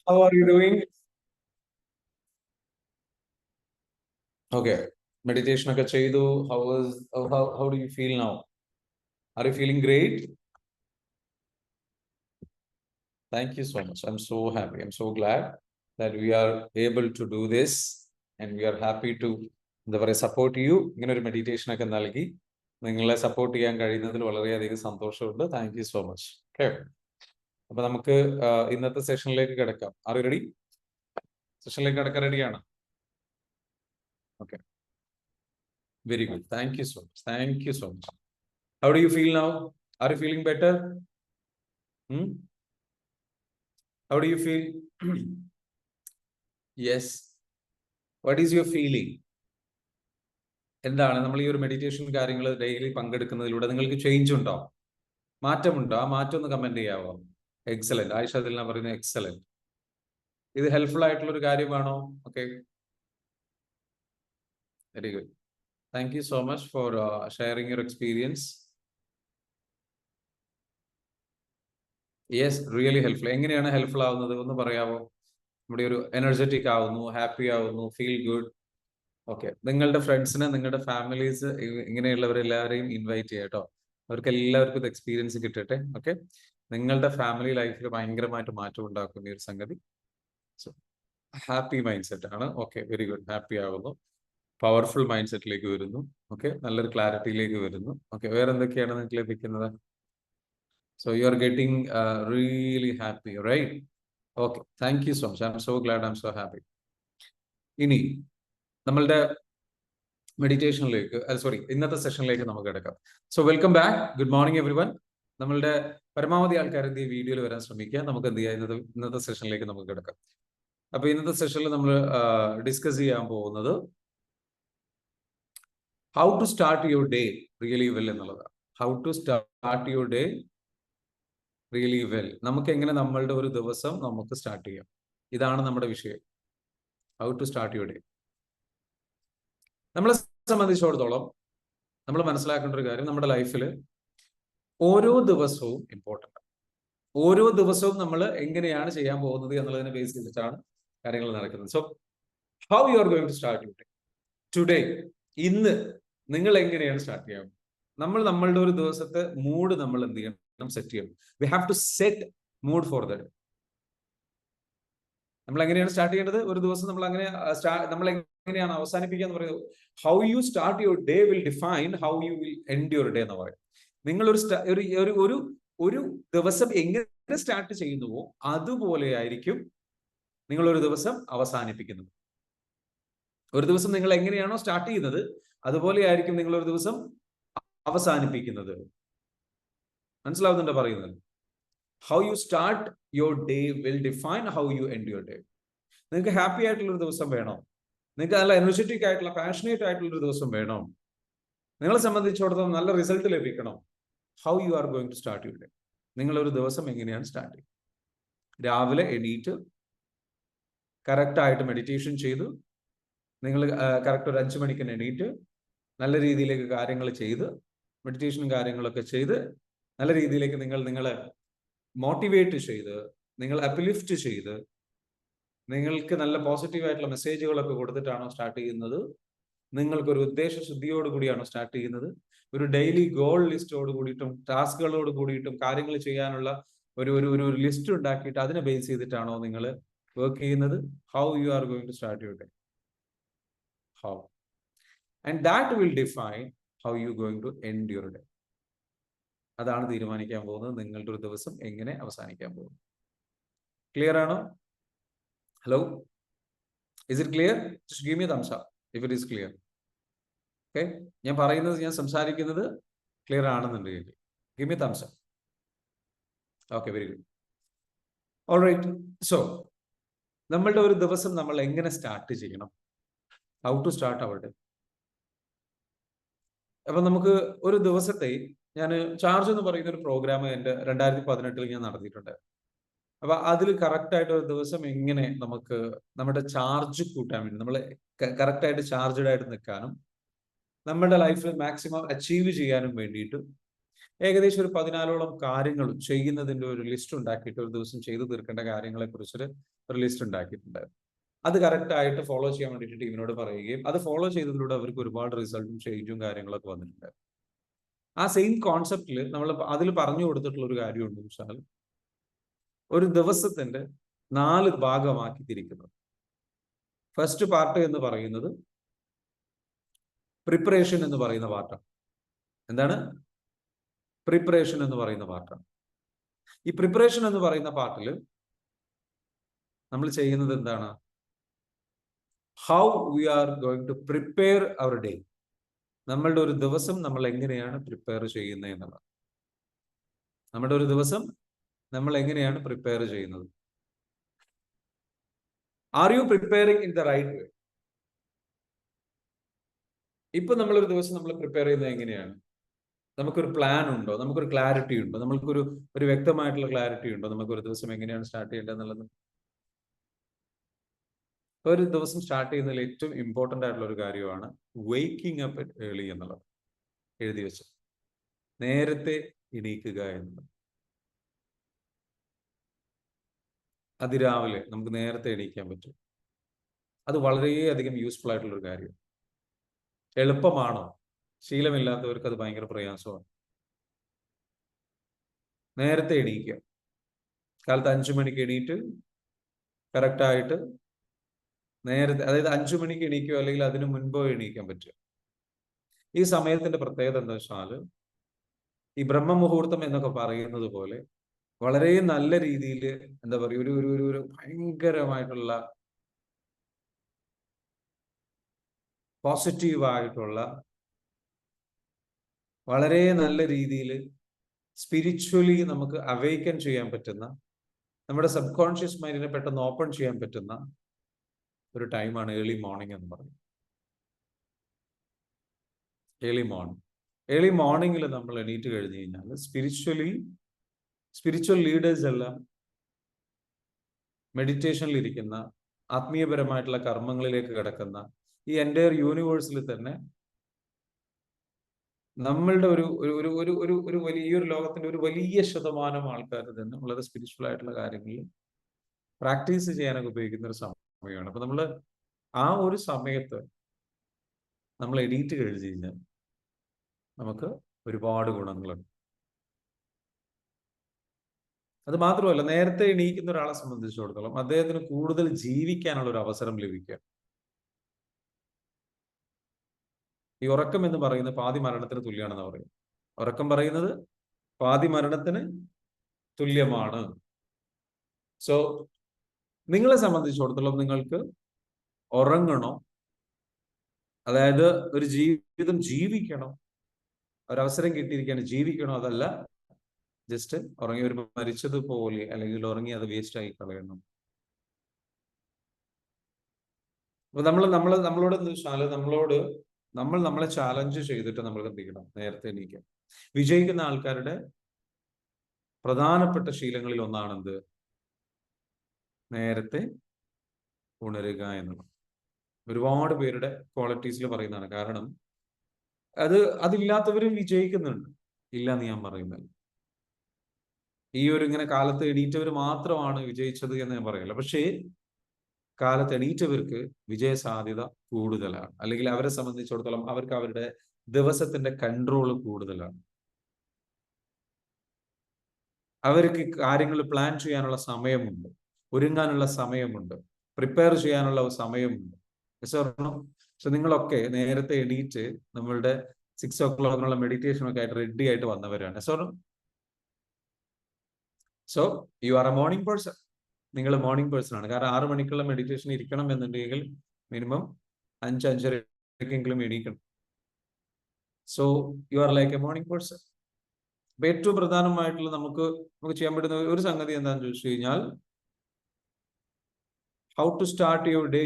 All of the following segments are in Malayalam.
How are you doing? Okay. Meditation ഒക്കെ ചെയ്തു. How do you feel now? Are you feeling great? Thank you so much. I'm so happy. I'm so glad that we are able to do this and we are happy to എന്താ പറയുക സപ്പോർട്ട് ചെയ്യൂ. ഇങ്ങനെ ഒരു മെഡിറ്റേഷൻ ഒക്കെ നൽകി നിങ്ങളെ സപ്പോർട്ട് ചെയ്യാൻ കഴിയുന്നതിൽ വളരെയധികം സന്തോഷമുണ്ട്. Thank you so much. Okay, അപ്പൊ നമുക്ക് ഇന്നത്തെ സെഷനിലേക്ക് കിടക്കാം. Are you ready? സെഷനിലേക്ക് കിടക്കാൻ റെഡിയാണ്? Okay, very good. Thank you so much. Thank you so much. How do you feel now? Are you feeling better? How do you feel? Yes. What is your feeling? എന്താണ് നമ്മൾ ഈ ഒരു മെഡിറ്റേഷൻ കാര്യങ്ങൾ ഡെയിലി പങ്കെടുക്കുന്നതിലൂടെ നിങ്ങൾക്ക് ചേഞ്ച് ഉണ്ടോ, മാറ്റമുണ്ടോ? ആ മാറ്റം ഒന്ന് കമന്റ് ചെയ്യാവോ? എക്സലന്റ്. ആയിഷ അതിൽ ഞാൻ പറയുന്നത് എക്സലന്റ്. ഇത് ഹെൽപ്ഫുൾ ആയിട്ടുള്ള ഒരു കാര്യമാണോ? Okay, very good. Thank you so much for sharing your experience. Yes, really helpful. എങ്ങനെയാണ് ഹെൽപ്ഫുൾ ആവുന്നത് ഒന്ന് പറയാവോ? നമ്മുടെ ഒരു എനർജറ്റിക് ആവുന്നു, ഹാപ്പി ആവുന്നു, ഫീൽ ഗുഡ്. ഓക്കെ, നിങ്ങളുടെ ഫ്രണ്ട്സിനെ, നിങ്ങളുടെ ഫാമിലീസ്, ഇങ്ങനെയുള്ളവരെല്ലാവരെയും ഇൻവൈറ്റ് ചെയ്യാം കേട്ടോ. അവർക്ക് എല്ലാവർക്കും ഇത് എക്സ്പീരിയൻസ് കിട്ടട്ടെ. ഓക്കെ, നിങ്ങളുടെ ഫാമിലി ലൈഫിൽ ഭയങ്കരമായിട്ട് മാറ്റം ഉണ്ടാക്കുന്ന ഈ ഒരു സംഗതി. സോ ഹാപ്പി മൈൻഡ് സെറ്റ് ആണ്. Okay, very good. ഹാപ്പി ആവുന്നു, പവർഫുൾ മൈൻഡ് സെറ്റിലേക്ക് വരുന്നു. ഓക്കെ, നല്ലൊരു ക്ലാരിറ്റിയിലേക്ക് വരുന്നു. ഓക്കെ, വേറെ എന്തൊക്കെയാണ് നിങ്ങൾക്ക് ലഭിക്കുന്നത്? So you are getting really happy, right? Okay, thank you so much. I'm so glad, I'm so happy. ഇനി നമ്മളുടെ മെഡിറ്റേഷനിലേക്ക്, സോറി, ഇന്നത്തെ സെഷനിലേക്ക് നമുക്ക് കിടക്കാം. So welcome back. Good morning everyone. നമ്മളുടെ പരമാവധി ആൾക്കാർ എന്ത് ഈ വീഡിയോയിൽ വരാൻ ശ്രമിക്കുക. നമുക്ക് എന്ത് ചെയ്യാം, ഇന്നത്തെ സെഷനിലേക്ക് നമുക്ക് കിടക്കാം. അപ്പൊ ഇന്നത്തെ സെഷനിൽ നമ്മൾ ഡിസ്കസ് ചെയ്യാൻ പോകുന്നത് how to start your day really well എന്നുള്ളതാണ്. How to start your day really well. നമുക്ക് എങ്ങനെ നമ്മളുടെ ഒരു ദിവസം നമുക്ക് സ്റ്റാർട്ട് ചെയ്യാം, ഇതാണ് നമ്മുടെ വിഷയം. How to start your day. നമ്മളെ സംബന്ധിച്ചിടത്തോളം നമ്മൾ മനസ്സിലാക്കേണ്ട ഒരു കാര്യം, നമ്മുടെ ലൈഫിൽ ഓരോ ദിവസവും ഇമ്പോർട്ടൻ്റ്. ഓരോ ദിവസവും നമ്മൾ എങ്ങനെയാണ് ചെയ്യാൻ പോകുന്നത് എന്നുള്ളതിനെ ബേസ് ചെയ്തിട്ടാണ് കാര്യങ്ങൾ നടക്കുന്നത്. So how you are going to start your day today. ഇന്ന് നിങ്ങൾ എങ്ങനെയാണ് സ്റ്റാർട്ട് ചെയ്യാൻ? നമ്മളുടെ ഒരു ദിവസത്തെ മൂഡ് നമ്മൾ എന്ത് ചെയ്യണം, സെറ്റ് ചെയ്യണം. We have to set mood for that. നമ്മൾ എങ്ങനെയാണ് സ്റ്റാർട്ട് ചെയ്യേണ്ടത്? ഒരു ദിവസം നമ്മൾ എങ്ങനെയാണ് അവസാനിപ്പിക്കുക എന്ന് പറയുന്നത്. How you start your day will define how you will end your day എന്ന് പറയും. നിങ്ങൾ ഒരു ദിവസം എങ്ങനെ സ്റ്റാർട്ട് ചെയ്യുന്നുവോ അതുപോലെ ആയിരിക്കും നിങ്ങൾ ഒരു ദിവസം അവസാനിപ്പിക്കുന്നത്. ഒരു ദിവസം നിങ്ങൾ എങ്ങനെയാണോ സ്റ്റാർട്ട് ചെയ്യുന്നത് അതുപോലെ ആയിരിക്കും നിങ്ങൾ ഒരു ദിവസം അവസാനിപ്പിക്കുന്നത്. മനസ്സിലാവുന്നുണ്ടോ പറയുന്നത്? How you start your day will define how U end your day. നിങ്ങൾക്ക് ഹാപ്പി ആയിട്ടുള്ള ഒരു ദിവസം വേണോ? നിങ്ങൾക്ക് നല്ല എനർജറ്റിക് ആയിട്ടുള്ള, പാഷനേറ്റ് ആയിട്ടുള്ള ഒരു ദിവസം വേണോ? നിങ്ങളെ സംബന്ധിച്ചിടത്തോളം നല്ല റിസൾട്ട് ലഭിക്കണം. How you are going to start your day. നിങ്ങളൊരു ദിവസം എങ്ങനെയാണ് സ്റ്റാർട്ട് ചെയ്യുക? രാവിലെ എണീറ്റ് കറക്റ്റായിട്ട് മെഡിറ്റേഷൻ ചെയ്തു, നിങ്ങൾ കറക്റ്റ് ഒരു 5 മണിക്ക് എണീറ്റ് നല്ല രീതിയിലേക്ക് കാര്യങ്ങൾ ചെയ്ത്, മെഡിറ്റേഷനും കാര്യങ്ങളൊക്കെ ചെയ്ത് നല്ല രീതിയിലേക്ക് നിങ്ങളെ മോട്ടിവേറ്റ് ചെയ്ത്, നിങ്ങൾ അപ്ലിഫ്റ്റ് ചെയ്ത്, നിങ്ങൾക്ക് നല്ല പോസിറ്റീവ് ആയിട്ടുള്ള മെസ്സേജുകളൊക്കെ കൊടുത്തിട്ടാണോ സ്റ്റാർട്ട് ചെയ്യുന്നത്? നിങ്ങൾക്കൊരു ഉദ്ദേശശുദ്ധിയോട് കൂടിയാണോ സ്റ്റാർട്ട് ചെയ്യുന്നത്? ഒരു ഡെയിലി ഗോൾ ലിസ്റ്റോട് കൂടിയിട്ടും ടാസ്കുകളോട് കൂടിയിട്ടും കാര്യങ്ങൾ ചെയ്യാനുള്ള ഒരു ലിസ്റ്റ് ഉണ്ടാക്കിയിട്ട് അതിനെ ബേസ് ചെയ്തിട്ടാണോ നിങ്ങൾ വർക്ക് ചെയ്യുന്നത്? How you are going to start your day. How. And that will define how you going to end your day. അതാണ് തീരുമാനിക്കാൻ പോകുന്നത് നിങ്ങളുടെ ഒരു ദിവസം എങ്ങനെ അവസാനിക്കാൻ പോകുന്നു. ക്ലിയർ ആണോ? Hello, is it clear? Just give me thumbs up if it is clear. Okay, ഞാൻ പറയുന്നത്, ഞാൻ സംസാരിക്കുന്നത് ക്ലിയർ ആണെന്നുണ്ടെങ്കിൽ give me thumbs up. Okay, very good. Alright. So നമ്മളുടെ ഒരു ദിവസം നമ്മൾ എങ്ങനെ സ്റ്റാർട്ട് ചെയ്യണം? How to start our day. അപ്പൊ നമുക്ക് ഒരു ദിവസത്തെ, ഞാൻ ചാർജ് എന്ന് പറയുന്ന ഒരു പ്രോഗ്രാം എൻ്റെ 2018 ഞാൻ നടത്തിയിട്ടുണ്ട്. അപ്പൊ അതിൽ കറക്റ്റായിട്ട് ഒരു ദിവസം എങ്ങനെ നമുക്ക് നമ്മുടെ ചാർജ് കൂട്ടാൻ വേണ്ടി, നമ്മൾ കറക്റ്റായിട്ട് ചാർജഡ് ആയിട്ട് നിൽക്കാനും നമ്മുടെ ലൈഫിൽ മാക്സിമം അച്ചീവ് ചെയ്യാനും വേണ്ടിയിട്ട് ഏകദേശം ഒരു 14ഓളം കാര്യങ്ങൾ ചെയ്യുന്നതിന്റെ ഒരു ലിസ്റ്റ് ഉണ്ടാക്കിയിട്ട് ഒരു ദിവസം ചെയ്തു തീർക്കേണ്ട കാര്യങ്ങളെ കുറിച്ചൊരു ലിസ്റ്റ് ഉണ്ടാക്കിയിട്ടുണ്ടായിരുന്നു. അത് കറക്റ്റ് ആയിട്ട് ഫോളോ ചെയ്യാൻ വേണ്ടിയിട്ട് ടീമിനോട് പറയുകയും അത് ഫോളോ ചെയ്തതിലൂടെ അവർക്ക് ഒരുപാട് റിസൾട്ടും ചേഞ്ചും കാര്യങ്ങളൊക്കെ വന്നിട്ടുണ്ട്. ആ സെയിം കോൺസെപ്റ്റിൽ നമ്മൾ അതിൽ പറഞ്ഞു കൊടുത്തിട്ടുള്ള ഒരു കാര്യമുണ്ട് വെച്ചാൽ ഒരു ദിവസത്തിന്റെ 4 ഭാഗമാക്കി തിരിക്കുന്നത്. ഫസ്റ്റ് പാർട്ട് എന്ന് പറയുന്നത് പ്രിപ്പറേഷൻ എന്ന് പറയുന്ന പാർട്ടാണ്. എന്താണ്? പ്രിപ്പറേഷൻ എന്ന് പറയുന്ന പാർട്ടാണ്. ഈ പ്രിപ്പറേഷൻ എന്ന് പറയുന്ന പാർട്ടിൽ നമ്മൾ ചെയ്യുന്നത് എന്താണ്? How we are going to prepare our day. നമ്മളുടെ ഒരു ദിവസം നമ്മൾ എങ്ങനെയാണ് പ്രിപ്പയർ ചെയ്യുന്നത് എന്നുള്ളത്. നമ്മുടെ ഒരു ദിവസം നമ്മൾ എങ്ങനെയാണ് പ്രിപ്പയർ ചെയ്യുന്നത്? Are you preparing in the right way? ഇപ്പൊ നമ്മളൊരു ദിവസം നമ്മൾ പ്രിപ്പയർ ചെയ്യുന്നത് എങ്ങനെയാണ്? നമുക്കൊരു പ്ലാൻ ഉണ്ടോ? നമുക്കൊരു ക്ലാരിറ്റി ഉണ്ടോ? ഒരു വ്യക്തമായിട്ടുള്ള ക്ലാരിറ്റി ഉണ്ടോ? നമുക്കൊരു ദിവസം എങ്ങനെയാണ് സ്റ്റാർട്ട് ചെയ്യേണ്ടത് എന്നുള്ളത്? ഒരു ദിവസം സ്റ്റാർട്ട് ചെയ്യുന്നതിൽ ഏറ്റവും ഇമ്പോർട്ടന്റ് ആയിട്ടുള്ള ഒരു കാര്യമാണ് വേക്കിംഗ് അപ്പ് ഏർലി എന്നുള്ളത്. എഴുതി വെച്ചു. നേരത്തെ എണീക്കുക എന്നുള്ളത്. അതിരാവിലെ നമുക്ക് നേരത്തെ എണീക്കാൻ പറ്റും. അത് വളരെയധികം യൂസ്ഫുൾ ആയിട്ടുള്ള ഒരു കാര്യം. എളുപ്പമാണോ? ശീലമില്ലാത്തവർക്ക് അത് ഭയങ്കര പ്രയാസമാണ്. നേരത്തെ എണീക്കുക. കാലത്ത് 5 മണിക്ക് എണീറ്റ് കറക്റ്റായിട്ട് നേരത്തെ, അതായത് 5 മണിക്ക് എണീക്കുകയോ അല്ലെങ്കിൽ അതിനു മുൻപോ എണീക്കാൻ പറ്റുക. ഈ സമയത്തിന്റെ പ്രത്യേകത എന്താ വെച്ചാൽ ഈ ബ്രഹ്മമുഹൂർത്തം എന്നൊക്കെ പറയുന്നത് പോലെ വളരെ നല്ല രീതിയിൽ എന്താ പറയുക ഒരു ഭയങ്കരമായിട്ടുള്ള പോസിറ്റീവായിട്ടുള്ള വളരെ നല്ല രീതിയിൽ സ്പിരിച്വലി നമുക്ക് അവേക്കൻ ചെയ്യാൻ പറ്റുന്ന, നമ്മുടെ സബ് കോൺഷ്യസ് മൈൻഡിനെ പെട്ടെന്ന് ഓപ്പൺ ചെയ്യാൻ പറ്റുന്ന ഒരു ടൈമാണ് ഏർലി മോർണിംഗ് എന്ന് പറയുന്നത്. ഏർലി മോർണിംഗിൽ നമ്മൾ എണീറ്റ് കഴിഞ്ഞു കഴിഞ്ഞാൽ സ്പിരിച്വൽ ലീഡേഴ്സ് എല്ലാം മെഡിറ്റേഷനിൽ ഇരിക്കുന്ന, ആത്മീയപരമായിട്ടുള്ള കർമ്മങ്ങളിലേക്ക് കിടക്കുന്ന ഈ എൻ്റയർ യൂണിവേഴ്സിൽ തന്നെ നമ്മളുടെ ഒരു വലിയൊരു ലോകത്തിന്റെ ഒരു വലിയ ശതമാനം ആൾക്കാർ തന്നെ വളരെ സ്പിരിച്വൽ ആയിട്ടുള്ള കാര്യങ്ങളിൽ പ്രാക്ടീസ് ചെയ്യാനൊക്കെ ഉപയോഗിക്കുന്ന ഒരു സമയമാണ്. അപ്പൊ നമ്മൾ ആ ഒരു സമയത്ത് നമ്മൾ എണീറ്റ് കഴിഞ്ഞു കഴിഞ്ഞാൽ നമുക്ക് ഒരുപാട് ഗുണങ്ങളുണ്ട്. അത് മാത്രമല്ല, നേരത്തെ എണീക്കുന്ന ഒരാളെ സംബന്ധിച്ചിടത്തോളം അദ്ദേഹത്തിന് കൂടുതൽ ജീവിക്കാനുള്ള ഒരു അവസരം ലഭിക്കുക. ഈ ഉറക്കം എന്ന് പറയുന്നത് പാതി മരണത്തിന് തുല്യമാണെന്ന് പറയും. ഉറക്കം പറയുന്നത് പാതി മരണത്തിന് തുല്യമാണ്. സോ നിങ്ങളെ സംബന്ധിച്ചിടത്തോളം നിങ്ങൾക്ക് ഉറങ്ങണോ, അതായത് ഒരു ജീവിതം ജീവിക്കണോ, ഒരവസരം കിട്ടിയിരിക്കുകയാണ്, ജീവിക്കണോ, അതല്ല ജസ്റ്റ് ഉറങ്ങി ഒരു മരിച്ചതുപോലെ അല്ലെങ്കിൽ ഉറങ്ങി അത് വേസ്റ്റ് ആയി കളയണം. അപ്പൊ നമ്മളോട് എന്താ വെച്ചാൽ നമ്മളെ ചാലഞ്ച് ചെയ്തിട്ട് നമ്മൾ എന്ത് ചെയ്യണം? നേരത്തെ എണീക്കാം. വിജയിക്കുന്ന ആൾക്കാരുടെ പ്രധാനപ്പെട്ട ശീലങ്ങളിൽ ഒന്നാണെന്ത്? നേരത്തെ ഉണരുക എന്നുള്ളത്. ഒരുപാട് പേരുടെ ക്വാളിറ്റീസിൽ പറയുന്നതാണ്. കാരണം അതില്ലാത്തവരും വിജയിക്കുന്നുണ്ട്, ഇല്ല എന്ന് ഞാൻ പറയുന്നില്ല. ഈ ഇങ്ങനെ കാലത്ത് എണീറ്റവർ മാത്രമാണ് വിജയിച്ചത് എന്ന് ഞാൻ പറയില്ല. പക്ഷേ കാലത്ത് എണീറ്റവർക്ക് വിജയ സാധ്യത കൂടുതലാണ്, അല്ലെങ്കിൽ അവരെ സംബന്ധിച്ചിടത്തോളം അവർക്ക് അവരുടെ ദിവസത്തിന്റെ കൺട്രോൾ കൂടുതലാണ്. അവർക്ക് കാര്യങ്ങൾ പ്ലാൻ ചെയ്യാനുള്ള സമയമുണ്ട്, ഒരുങ്ങാനുള്ള സമയമുണ്ട്, പ്രിപ്പയർ ചെയ്യാനുള്ള സമയമുണ്ട്. സോ നിങ്ങളൊക്കെ നേരത്തെ എണീറ്റ് നമ്മളുടെ 6 o'clock മെഡിറ്റേഷൻ ഒക്കെ ആയിട്ട് റെഡി ആയിട്ട് വന്നവരാണ്. So you are a morning person. നിങ്ങൾ മോർണിംഗ് പേഴ്സൺ ആണ്. കാരണം 6 മണിക്കുള്ള മെഡിറ്റേഷൻ ഇരിക്കണം എന്നുണ്ടെങ്കിൽ മിനിമം 5-5:30 എണീക്കണം. So you are like a morning person. അപ്പൊ ഏറ്റവും പ്രധാനമായിട്ടുള്ള നമുക്ക് ചെയ്യാൻ പറ്റുന്ന ഒരു സംഗതി എന്താണെന്ന് ചോദിച്ചു കഴിഞ്ഞാൽ how to start your day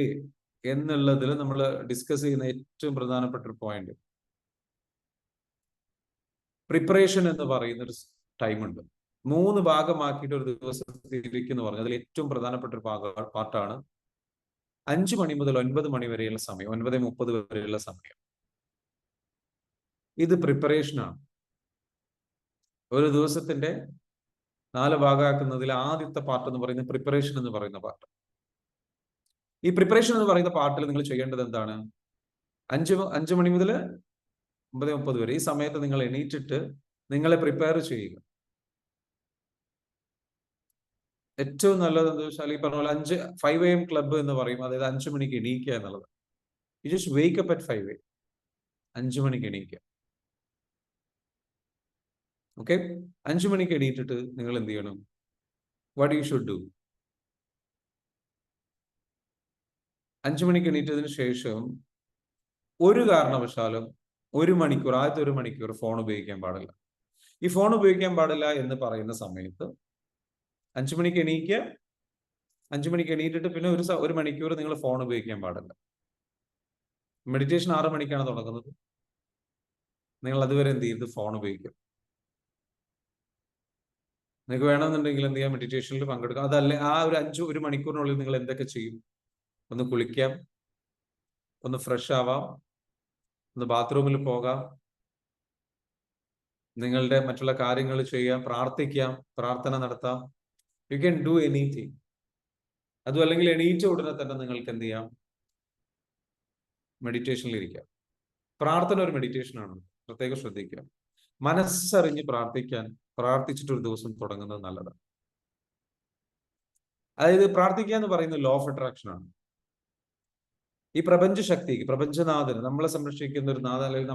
എന്നുള്ളതിൽ നമ്മൾ ഡിസ്കസ് ചെയ്യുന്ന ഏറ്റവും പ്രധാനപ്പെട്ട ഒരു പോയിന്റ് പ്രിപ്പറേഷൻ എന്ന് പറയുന്ന ഒരു ടൈമുണ്ട്. 3 ഭാഗമാക്കിയിട്ട് ഒരു ദിവസത്തിൽ ഇരിക്കുന്നു പറഞ്ഞു. അതിൽ ഏറ്റവും പ്രധാനപ്പെട്ട ഒരു പാർട്ടാണ് 5 മണി മുതൽ 9 മണി വരെയുള്ള സമയം, 9:30 വരെയുള്ള സമയം. ഇത് പ്രിപ്പറേഷനാണ്. ഒരു ദിവസത്തിന്റെ 4 ഭാഗമാക്കുന്നതിൽ ആദ്യത്തെ പാർട്ട് എന്ന് പറയുന്നത് പ്രിപ്പറേഷൻ എന്ന് പറയുന്ന പാർട്ട്. ഈ പ്രിപ്പറേഷൻ എന്ന് പറയുന്ന പാർട്ടിൽ നിങ്ങൾ ചെയ്യേണ്ടത് എന്താണ്? 5 മണി മുതൽ 9:30 വരെ ഈ സമയത്ത് നിങ്ങൾ എണീറ്റിട്ട് നിങ്ങളെ പ്രിപ്പയർ ചെയ്യുക. ഏറ്റവും നല്ലത് എന്താ വെച്ചാൽ ഈ പറഞ്ഞ പോലെ 5 AM ക്ലബ്ബ് എന്ന് പറയും. അതായത് 5 മണിക്ക് എണീക്കുക എന്നുള്ളത്. You just wake up at 5 AM. 5 മണിക്ക് എണീക്കുക. ഓക്കെ, 5 മണിക്ക് എണീറ്റിട്ട് നിങ്ങൾ എന്ത് ചെയ്യണം? What you should do? 5 മണിക്ക് എണീറ്റതിന് ശേഷം ഒരു കാരണവശാലും 1 മണിക്കൂർ, ആദ്യത്തെ 1 മണിക്കൂർ ഫോൺ ഉപയോഗിക്കാൻ പാടില്ല. ഈ ഫോൺ ഉപയോഗിക്കാൻ പാടില്ല എന്ന് പറയുന്ന സമയത്ത് 5 മണിക്ക് എണീക്കുക. 5 മണിക്ക് എണീറ്റിട്ട് പിന്നെ 1 മണിക്കൂർ നിങ്ങൾ ഫോൺ ഉപയോഗിക്കാൻ പാടില്ല. മെഡിറ്റേഷൻ 6 മണിക്കാണ് തുടങ്ങുന്നത്. നിങ്ങൾ അതുവരെ എന്ത് ചെയ്ത് ഫോൺ ഉപയോഗിക്കും. നിങ്ങൾക്ക് വേണമെന്നുണ്ടെങ്കിൽ എന്ത് ചെയ്യാം? മെഡിറ്റേഷനിൽ പങ്കെടുക്കാം. അതല്ല, ആ ഒരു 1 മണിക്കൂറിനുള്ളിൽ നിങ്ങൾ എന്തൊക്കെ ചെയ്യും? ഒന്ന് കുളിക്കാം, ഒന്ന് ഫ്രഷ് ആവാം, ഒന്ന് ബാത്റൂമിൽ പോകാം, നിങ്ങളുടെ മറ്റുള്ള കാര്യങ്ങൾ ചെയ്യാം, പ്രാർത്ഥിക്കാം, പ്രാർത്ഥന നടത്താം. You can do anything. അതും അല്ലെങ്കിൽ എണീറ്റ ഉടനെ തന്നെ നിങ്ങൾക്ക് എന്ത് ചെയ്യാം? മെഡിറ്റേഷനിൽ ഇരിക്കാം. പ്രാർത്ഥന ഒരു മെഡിറ്റേഷനാണ്, പ്രത്യേകം ശ്രദ്ധിക്കുക. മനസ്സറിഞ്ഞ് പ്രാർത്ഥിച്ചിട്ട് ഒരു ദിവസം തുടങ്ങുന്നത് നല്ലതാണ്. അതായത് പ്രാർത്ഥിക്കുക എന്ന് പറയുന്നത് ലോ ഓഫ് അട്രാക്ഷൻ ആണ്. ഈ പ്രപഞ്ച ശക്തിക്ക്, പ്രപഞ്ചനാഥന്, നമ്മളെ സംരക്ഷിക്കുന്ന ഒരു നാഥൻ, അല്ലെങ്കിൽ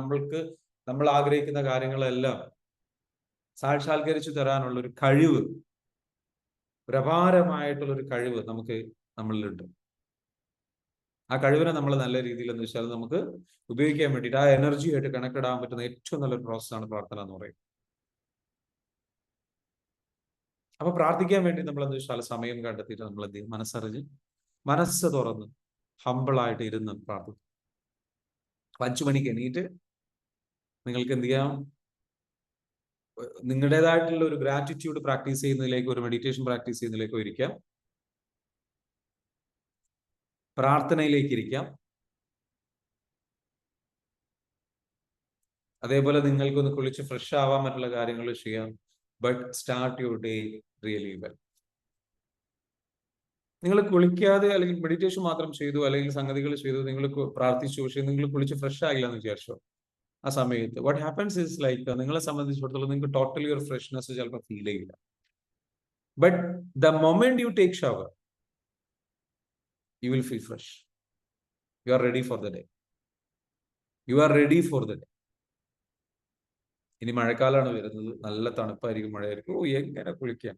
നമ്മൾ ആഗ്രഹിക്കുന്ന കാര്യങ്ങളെല്ലാം സാക്ഷാത്കരിച്ചു തരാനുള്ള ഒരു കഴിവ്, ഒരു അപാരമായിട്ടുള്ള ഒരു കഴിവ് നമ്മളിലുണ്ട്. ആ കഴിവിനെ നമ്മൾ നല്ല രീതിയിൽ എന്ന് വെച്ചാൽ നമുക്ക് ഉപയോഗിക്കാൻ വേണ്ടിയിട്ട് ആ എനർജിയായിട്ട് കണക്റ്റഡ് ആകാൻ പറ്റുന്ന ഏറ്റവും നല്ലൊരു പ്രോസസ്സാണ് പ്രാർത്ഥന എന്ന് പറയുന്നത്. അപ്പൊ പ്രാർത്ഥിക്കാൻ വേണ്ടി നമ്മൾ എന്താ വെച്ചാൽ സമയം കണ്ടെത്തിയിട്ട് നമ്മൾ എന്ത് ചെയ്യും? മനസ്സറിഞ്ഞ്, മനസ്സ് തുറന്ന്, ഹമ്പിളായിട്ട് ഇരുന്ന് പ്രാർത്ഥിക്കും. 5 മണിക്ക് എണീറ്റ് നിങ്ങൾക്ക് എന്ത് ചെയ്യാം? നിങ്ങളുടേതായിട്ടുള്ള ഒരു ഗ്രാറ്റിറ്റ്യൂഡ് പ്രാക്ടീസ് ചെയ്യുന്നതിലേക്ക്, ഒരു മെഡിറ്റേഷൻ പ്രാക്ടീസ് ചെയ്യുന്നതിലേക്കോ ഇരിക്കാം, പ്രാർത്ഥനയിലേക്ക് ഇരിക്കാം. അതേപോലെ നിങ്ങൾക്കൊന്ന് കുളിച്ച് ഫ്രഷ് ആവാൻ മറ്റുള്ള കാര്യങ്ങൾ ചെയ്യാം. But start your day really well. നിങ്ങൾ കുളിക്കാതെ അല്ലെങ്കിൽ മെഡിറ്റേഷൻ മാത്രം ചെയ്തു, അല്ലെങ്കിൽ സംഗതികൾ ചെയ്തു, നിങ്ങൾ പ്രാർത്ഥിച്ചു, പക്ഷെ നിങ്ങൾ കുളിച്ച് ഫ്രഷ് ആയില്ല എന്ന് വിചാരിച്ചോ, ആ സമയത്ത് വാട്ട് ഹാപ്പൻസ് ഇസ് ലൈക്ക്, നിങ്ങളെ സംബന്ധിച്ചിടത്തോളം നിങ്ങൾക്ക് ടോട്ടലി ഒരു ഫ്രഷ്നെസ് ചിലപ്പോൾ ഫീൽ ചെയ്യില്ല. But the moment you take shower, you will feel fresh. You are ready for the day. You are ready for the day. ഇനി മഴക്കാലമാണ് വരുന്നത്, നല്ല തണുപ്പായിരിക്കും, മഴയായിരിക്കും. ഓ, എങ്ങനെ കുളിക്കാം,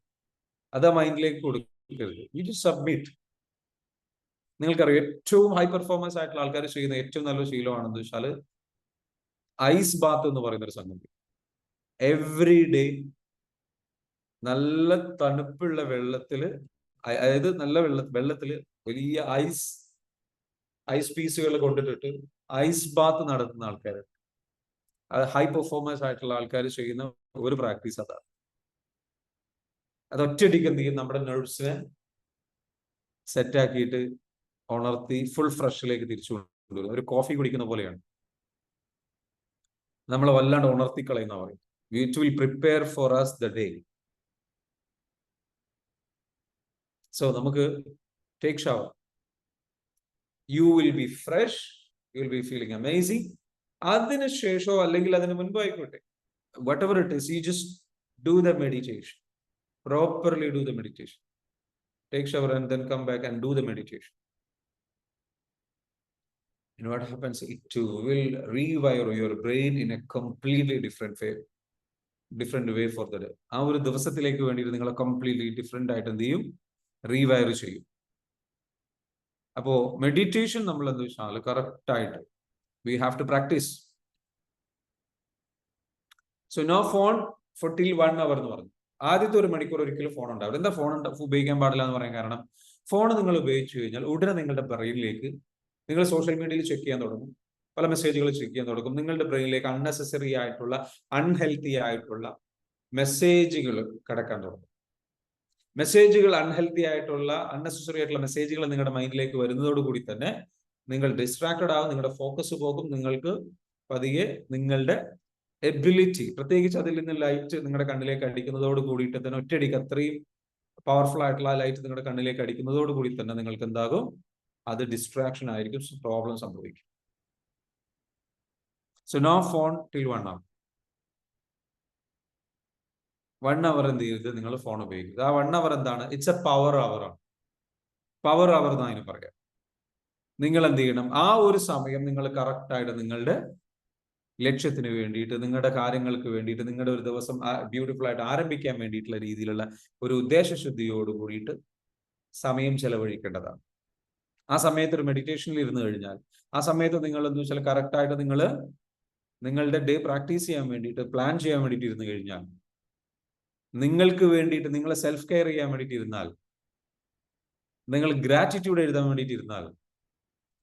അത് ആ മൈൻഡിലേക്ക് കൊടുക്കരുത്. You just submit. നിങ്ങൾക്കറിയാം, ഏറ്റവും ഹൈ പെർഫോമൻസ് ആയിട്ടുള്ള ആൾക്കാർ ചെയ്യുന്ന ഏറ്റവും നല്ലൊരു ശീലമാണെന്ന് വെച്ചാൽ ഐസ് ബാത്ത് എന്ന് പറയുന്ന ഒരു സംഗതി. എവറി ഡേ നല്ല തണുപ്പുള്ള വെള്ളത്തില്, അതായത് നല്ല വെള്ളത്തില് വലിയ ഐസ് പീസുകൾ കൊണ്ടിട്ടിട്ട് ഐസ് ബാത്ത് നടത്തുന്ന ആൾക്കാർ, അത് ഹൈ പെർഫോമൻസ് ആയിട്ടുള്ള ആൾക്കാർ ചെയ്യുന്ന ഒരു പ്രാക്ടീസ് അതാണ്. അത് ഒറ്റയടിക്ക് എന്ത് ചെയ്യും? നമ്മുടെ നെർവ്സിനെ സെറ്റാക്കിയിട്ട് ഉണർത്തി ഫുൾ ഫ്രഷിലേക്ക് തിരിച്ചു കൊണ്ടുവരും. ഒരു കോഫി കുടിക്കുന്ന പോലെയാണ്. നമ്മളെ വല്ലാണ്ട് ഉണർത്തിക്കളയുന്ന പറയും. It will prepare for us the day. So നമുക്ക് take shower. You will be fresh, you will be feeling amazing. അതിനുശേഷമോ അല്ലെങ്കിൽ അതിന് മുൻപോ ആയിക്കോട്ടെ, whatever it is, you just do the meditation. Properly do the meditation. Take shower and then come back and do the meditation. And what happens? It will rewire your brain in a completely different way for the day. ആ ഒരു ദിവസത്തിലേക്ക് വേണ്ടിയിട്ട് നിങ്ങളെ കംപ്ലീറ്റ്ലി ഡിഫറെന്റ് ആയിട്ട് എന്ത് ചെയ്യും? റീവയർ ചെയ്യും. അപ്പോ മെഡിറ്റേഷൻ നമ്മൾ എന്താ വെച്ചാൽ കറക്റ്റ് ആയിട്ട് we have to practice. So no phone for till 1 hour എന്ന് പറഞ്ഞു. ആദ്യത്തെ 1 മണിക്കൂർ ഒരിക്കലും ഫോൺ ഉണ്ടാവില്ല. എന്താ ഫോൺ ഉപയോഗിക്കാൻ പാടില്ല എന്ന് പറയാൻ കാരണം, ഫോൺ നിങ്ങൾ ഉപയോഗിച്ചു കഴിഞ്ഞാൽ ഉടനെ നിങ്ങളുടെ ബ്രെയിനിലേക്ക് നിങ്ങൾ സോഷ്യൽ മീഡിയയിൽ ചെക്ക് ചെയ്യാൻ തുടങ്ങും, പല മെസ്സേജുകൾ ചെക്ക് ചെയ്യാൻ തുടങ്ങും. നിങ്ങളുടെ ബ്രെയിനിലേക്ക് അൺനെസസറി ആയിട്ടുള്ള, അൺഹെൽത്തി ആയിട്ടുള്ള മെസ്സേജുകൾ കടക്കാൻ തുടങ്ങും. മെസ്സേജുകൾ, അൺഹെൽത്തി ആയിട്ടുള്ള, അൺനെസസറി ആയിട്ടുള്ള മെസ്സേജുകൾ നിങ്ങളുടെ മൈൻഡിലേക്ക് വരുന്നതോടുകൂടി തന്നെ നിങ്ങൾ ഡിസ്ട്രാക്റ്റഡ് ആവും, നിങ്ങളുടെ ഫോക്കസ് പോകും, നിങ്ങൾക്ക് പതിയെ നിങ്ങളുടെ എബിലിറ്റി, പ്രത്യേകിച്ച് അതിൽ നിന്ന് ലൈറ്റ് നിങ്ങളുടെ കണ്ണിലേക്ക് അടിക്കുന്നതോട് കൂടിയിട്ട് തന്നെ ഒറ്റയടിക്ക് അത്രയും പവർഫുൾ ആയിട്ടുള്ള ആ ലൈറ്റ് നിങ്ങളുടെ കണ്ണിലേക്ക് അടിക്കുന്നതോട് കൂടി തന്നെ നിങ്ങൾക്ക് എന്താകും, അത് ഡിസ്ട്രാക്ഷൻ ആയിരിക്കും, പ്രോബ്ലം സംഭവിക്കും. So no phone till 1 hour. 1 hour എന്ത് ചെയ്ത് നിങ്ങൾ ഫോൺ ഉപയോഗിക്കുക. ആ 1 hour എന്താണ്? ഇറ്റ്സ് എ പവർ അവർ ആണ്. പവർ അവർ എന്ന് അതിന് പറയാം. നിങ്ങൾ എന്ത് ചെയ്യണം, ആ ഒരു സമയം നിങ്ങൾ കറക്റ്റ് ആയിട്ട് നിങ്ങളുടെ ലക്ഷ്യത്തിന് വേണ്ടിയിട്ട്, നിങ്ങളുടെ കാര്യങ്ങൾക്ക് വേണ്ടിയിട്ട്, നിങ്ങളുടെ ഒരു ദിവസം ബ്യൂട്ടിഫുൾ ആയിട്ട് ആരംഭിക്കാൻ വേണ്ടിയിട്ടുള്ള രീതിയിലുള്ള ഒരു ഉദ്ദേശശുദ്ധിയോട് കൂടിയിട്ട് സമയം ചെലവഴിക്കേണ്ടതാണ്. ആ സമയത്ത് ഒരു മെഡിറ്റേഷനിൽ ഇരുന്ന് കഴിഞ്ഞാൽ, ആ സമയത്ത് നിങ്ങൾ എന്ന് വെച്ചാൽ കറക്റ്റ് ആയിട്ട് നിങ്ങൾ നിങ്ങളുടെ ഡേ പ്രാക്ടീസ് ചെയ്യാൻ വേണ്ടിയിട്ട്, പ്ലാൻ ചെയ്യാൻ വേണ്ടിയിട്ട് ഇരുന്ന് കഴിഞ്ഞാൽ, നിങ്ങൾക്ക് വേണ്ടിയിട്ട് നിങ്ങളെ സെൽഫ് കെയർ ചെയ്യാൻ വേണ്ടിയിട്ട് ഇരുന്നാൽ, നിങ്ങൾ ഗ്രാറ്റിറ്റ്യൂഡ് എഴുതാൻ വേണ്ടിയിട്ട് ഇരുന്നാൽ,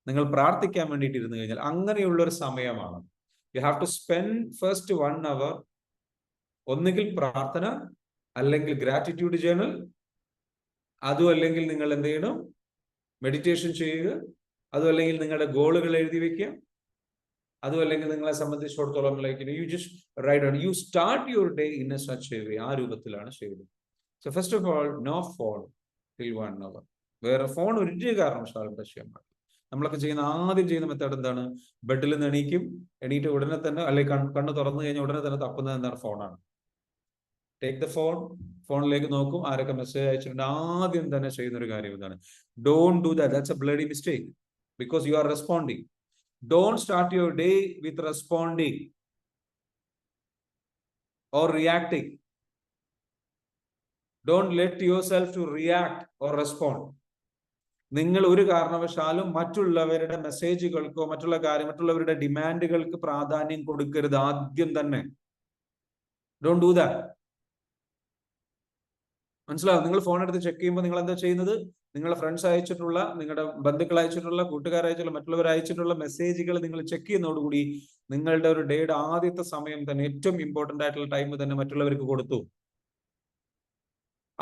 നിങ്ങൾ പ്രാർത്ഥിക്കാൻ വേണ്ടിയിട്ട് ഇരുന്ന് കഴിഞ്ഞാൽ, അങ്ങനെയുള്ള ഒരു സമയമാണ്. You have to spend first 1 hour ഒന്നുകിൽ പ്രാർത്ഥന, അല്ലെങ്കിൽ ഗ്രാറ്റിറ്റ്യൂഡ് ജേണൽ, അതും അല്ലെങ്കിൽ നിങ്ങൾ എന്ത് ചെയ്യണം, മെഡിറ്റേഷൻ ചെയ്യുക, അതും അല്ലെങ്കിൽ നിങ്ങളുടെ ഗോളുകൾ എഴുതി വെക്കുക, അതും അല്ലെങ്കിൽ നിങ്ങളെ സംബന്ധിച്ചിടത്തോളം you just right on, you start your day in a such a way. ആ രൂപത്തിലാണ് ചെയ്യുന്നത്. So first of all, no phone till 1 hour. വേറെ ഫോൺ ഒരു കാരണവശാലും ടച്ച് ചെയ്യാൻ പാടില്ല. നമ്മളൊക്കെ ആദ്യം ചെയ്യുന്ന മെത്തേഡ് എന്താണ്? ബെഡിൽ നിന്ന് എണീറ്റ് ഉടനെ തന്നെ, അല്ലെങ്കിൽ കണ്ണ് തുറന്നു കഴിഞ്ഞാൽ ഉടനെ തന്നെ തപ്പുന്നത് എന്താണ്? ഫോണാണ്. ടേക്ക് ദ ഫോൺ, ഫോണിലേക്ക് നോക്കും, ആരൊക്കെ മെസ്സേജ് അയച്ചിട്ടുണ്ട്. ആദ്യം തന്നെ ചെയ്യുന്ന ഒരു കാര്യം എന്താണ്? Don't do that. That's A bloody mistake, because you R responding. Don't start your day with responding or reacting. Don't let yourself to react or respond. നിങ്ങൾ ഒരു കാരണവശാലും മറ്റുള്ളവരുടെ മെസ്സേജുകൾക്കോ മറ്റുള്ളവരുടെ ഡിമാൻഡുകൾക്ക് പ്രാധാന്യം കൊടുക്കരുത് ആദ്യം തന്നെ. Don't do that. മനസ്സിലാവും? നിങ്ങൾ ഫോൺ എടുത്ത് ചെക്ക് ചെയ്യുമ്പോൾ നിങ്ങൾ എന്താ ചെയ്യുന്നത്? നിങ്ങളുടെ ഫ്രണ്ട്സ് അയച്ചിട്ടുള്ള, നിങ്ങളുടെ ബന്ധുക്കൾ അയച്ചിട്ടുള്ള, കൂട്ടുകാർ അയച്ചിട്ടുള്ള, മറ്റുള്ളവർ അയച്ചിട്ടുള്ള മെസ്സേജുകൾ നിങ്ങൾ ചെക്ക് ചെയ്യുന്നതോടുകൂടി നിങ്ങളുടെ ഒരു ഡേയുടെ ആദ്യത്തെ സമയം തന്നെ, ഏറ്റവും ഇമ്പോർട്ടന്റ് ആയിട്ടുള്ള ടൈം തന്നെ മറ്റുള്ളവർക്ക് കൊടുത്തു.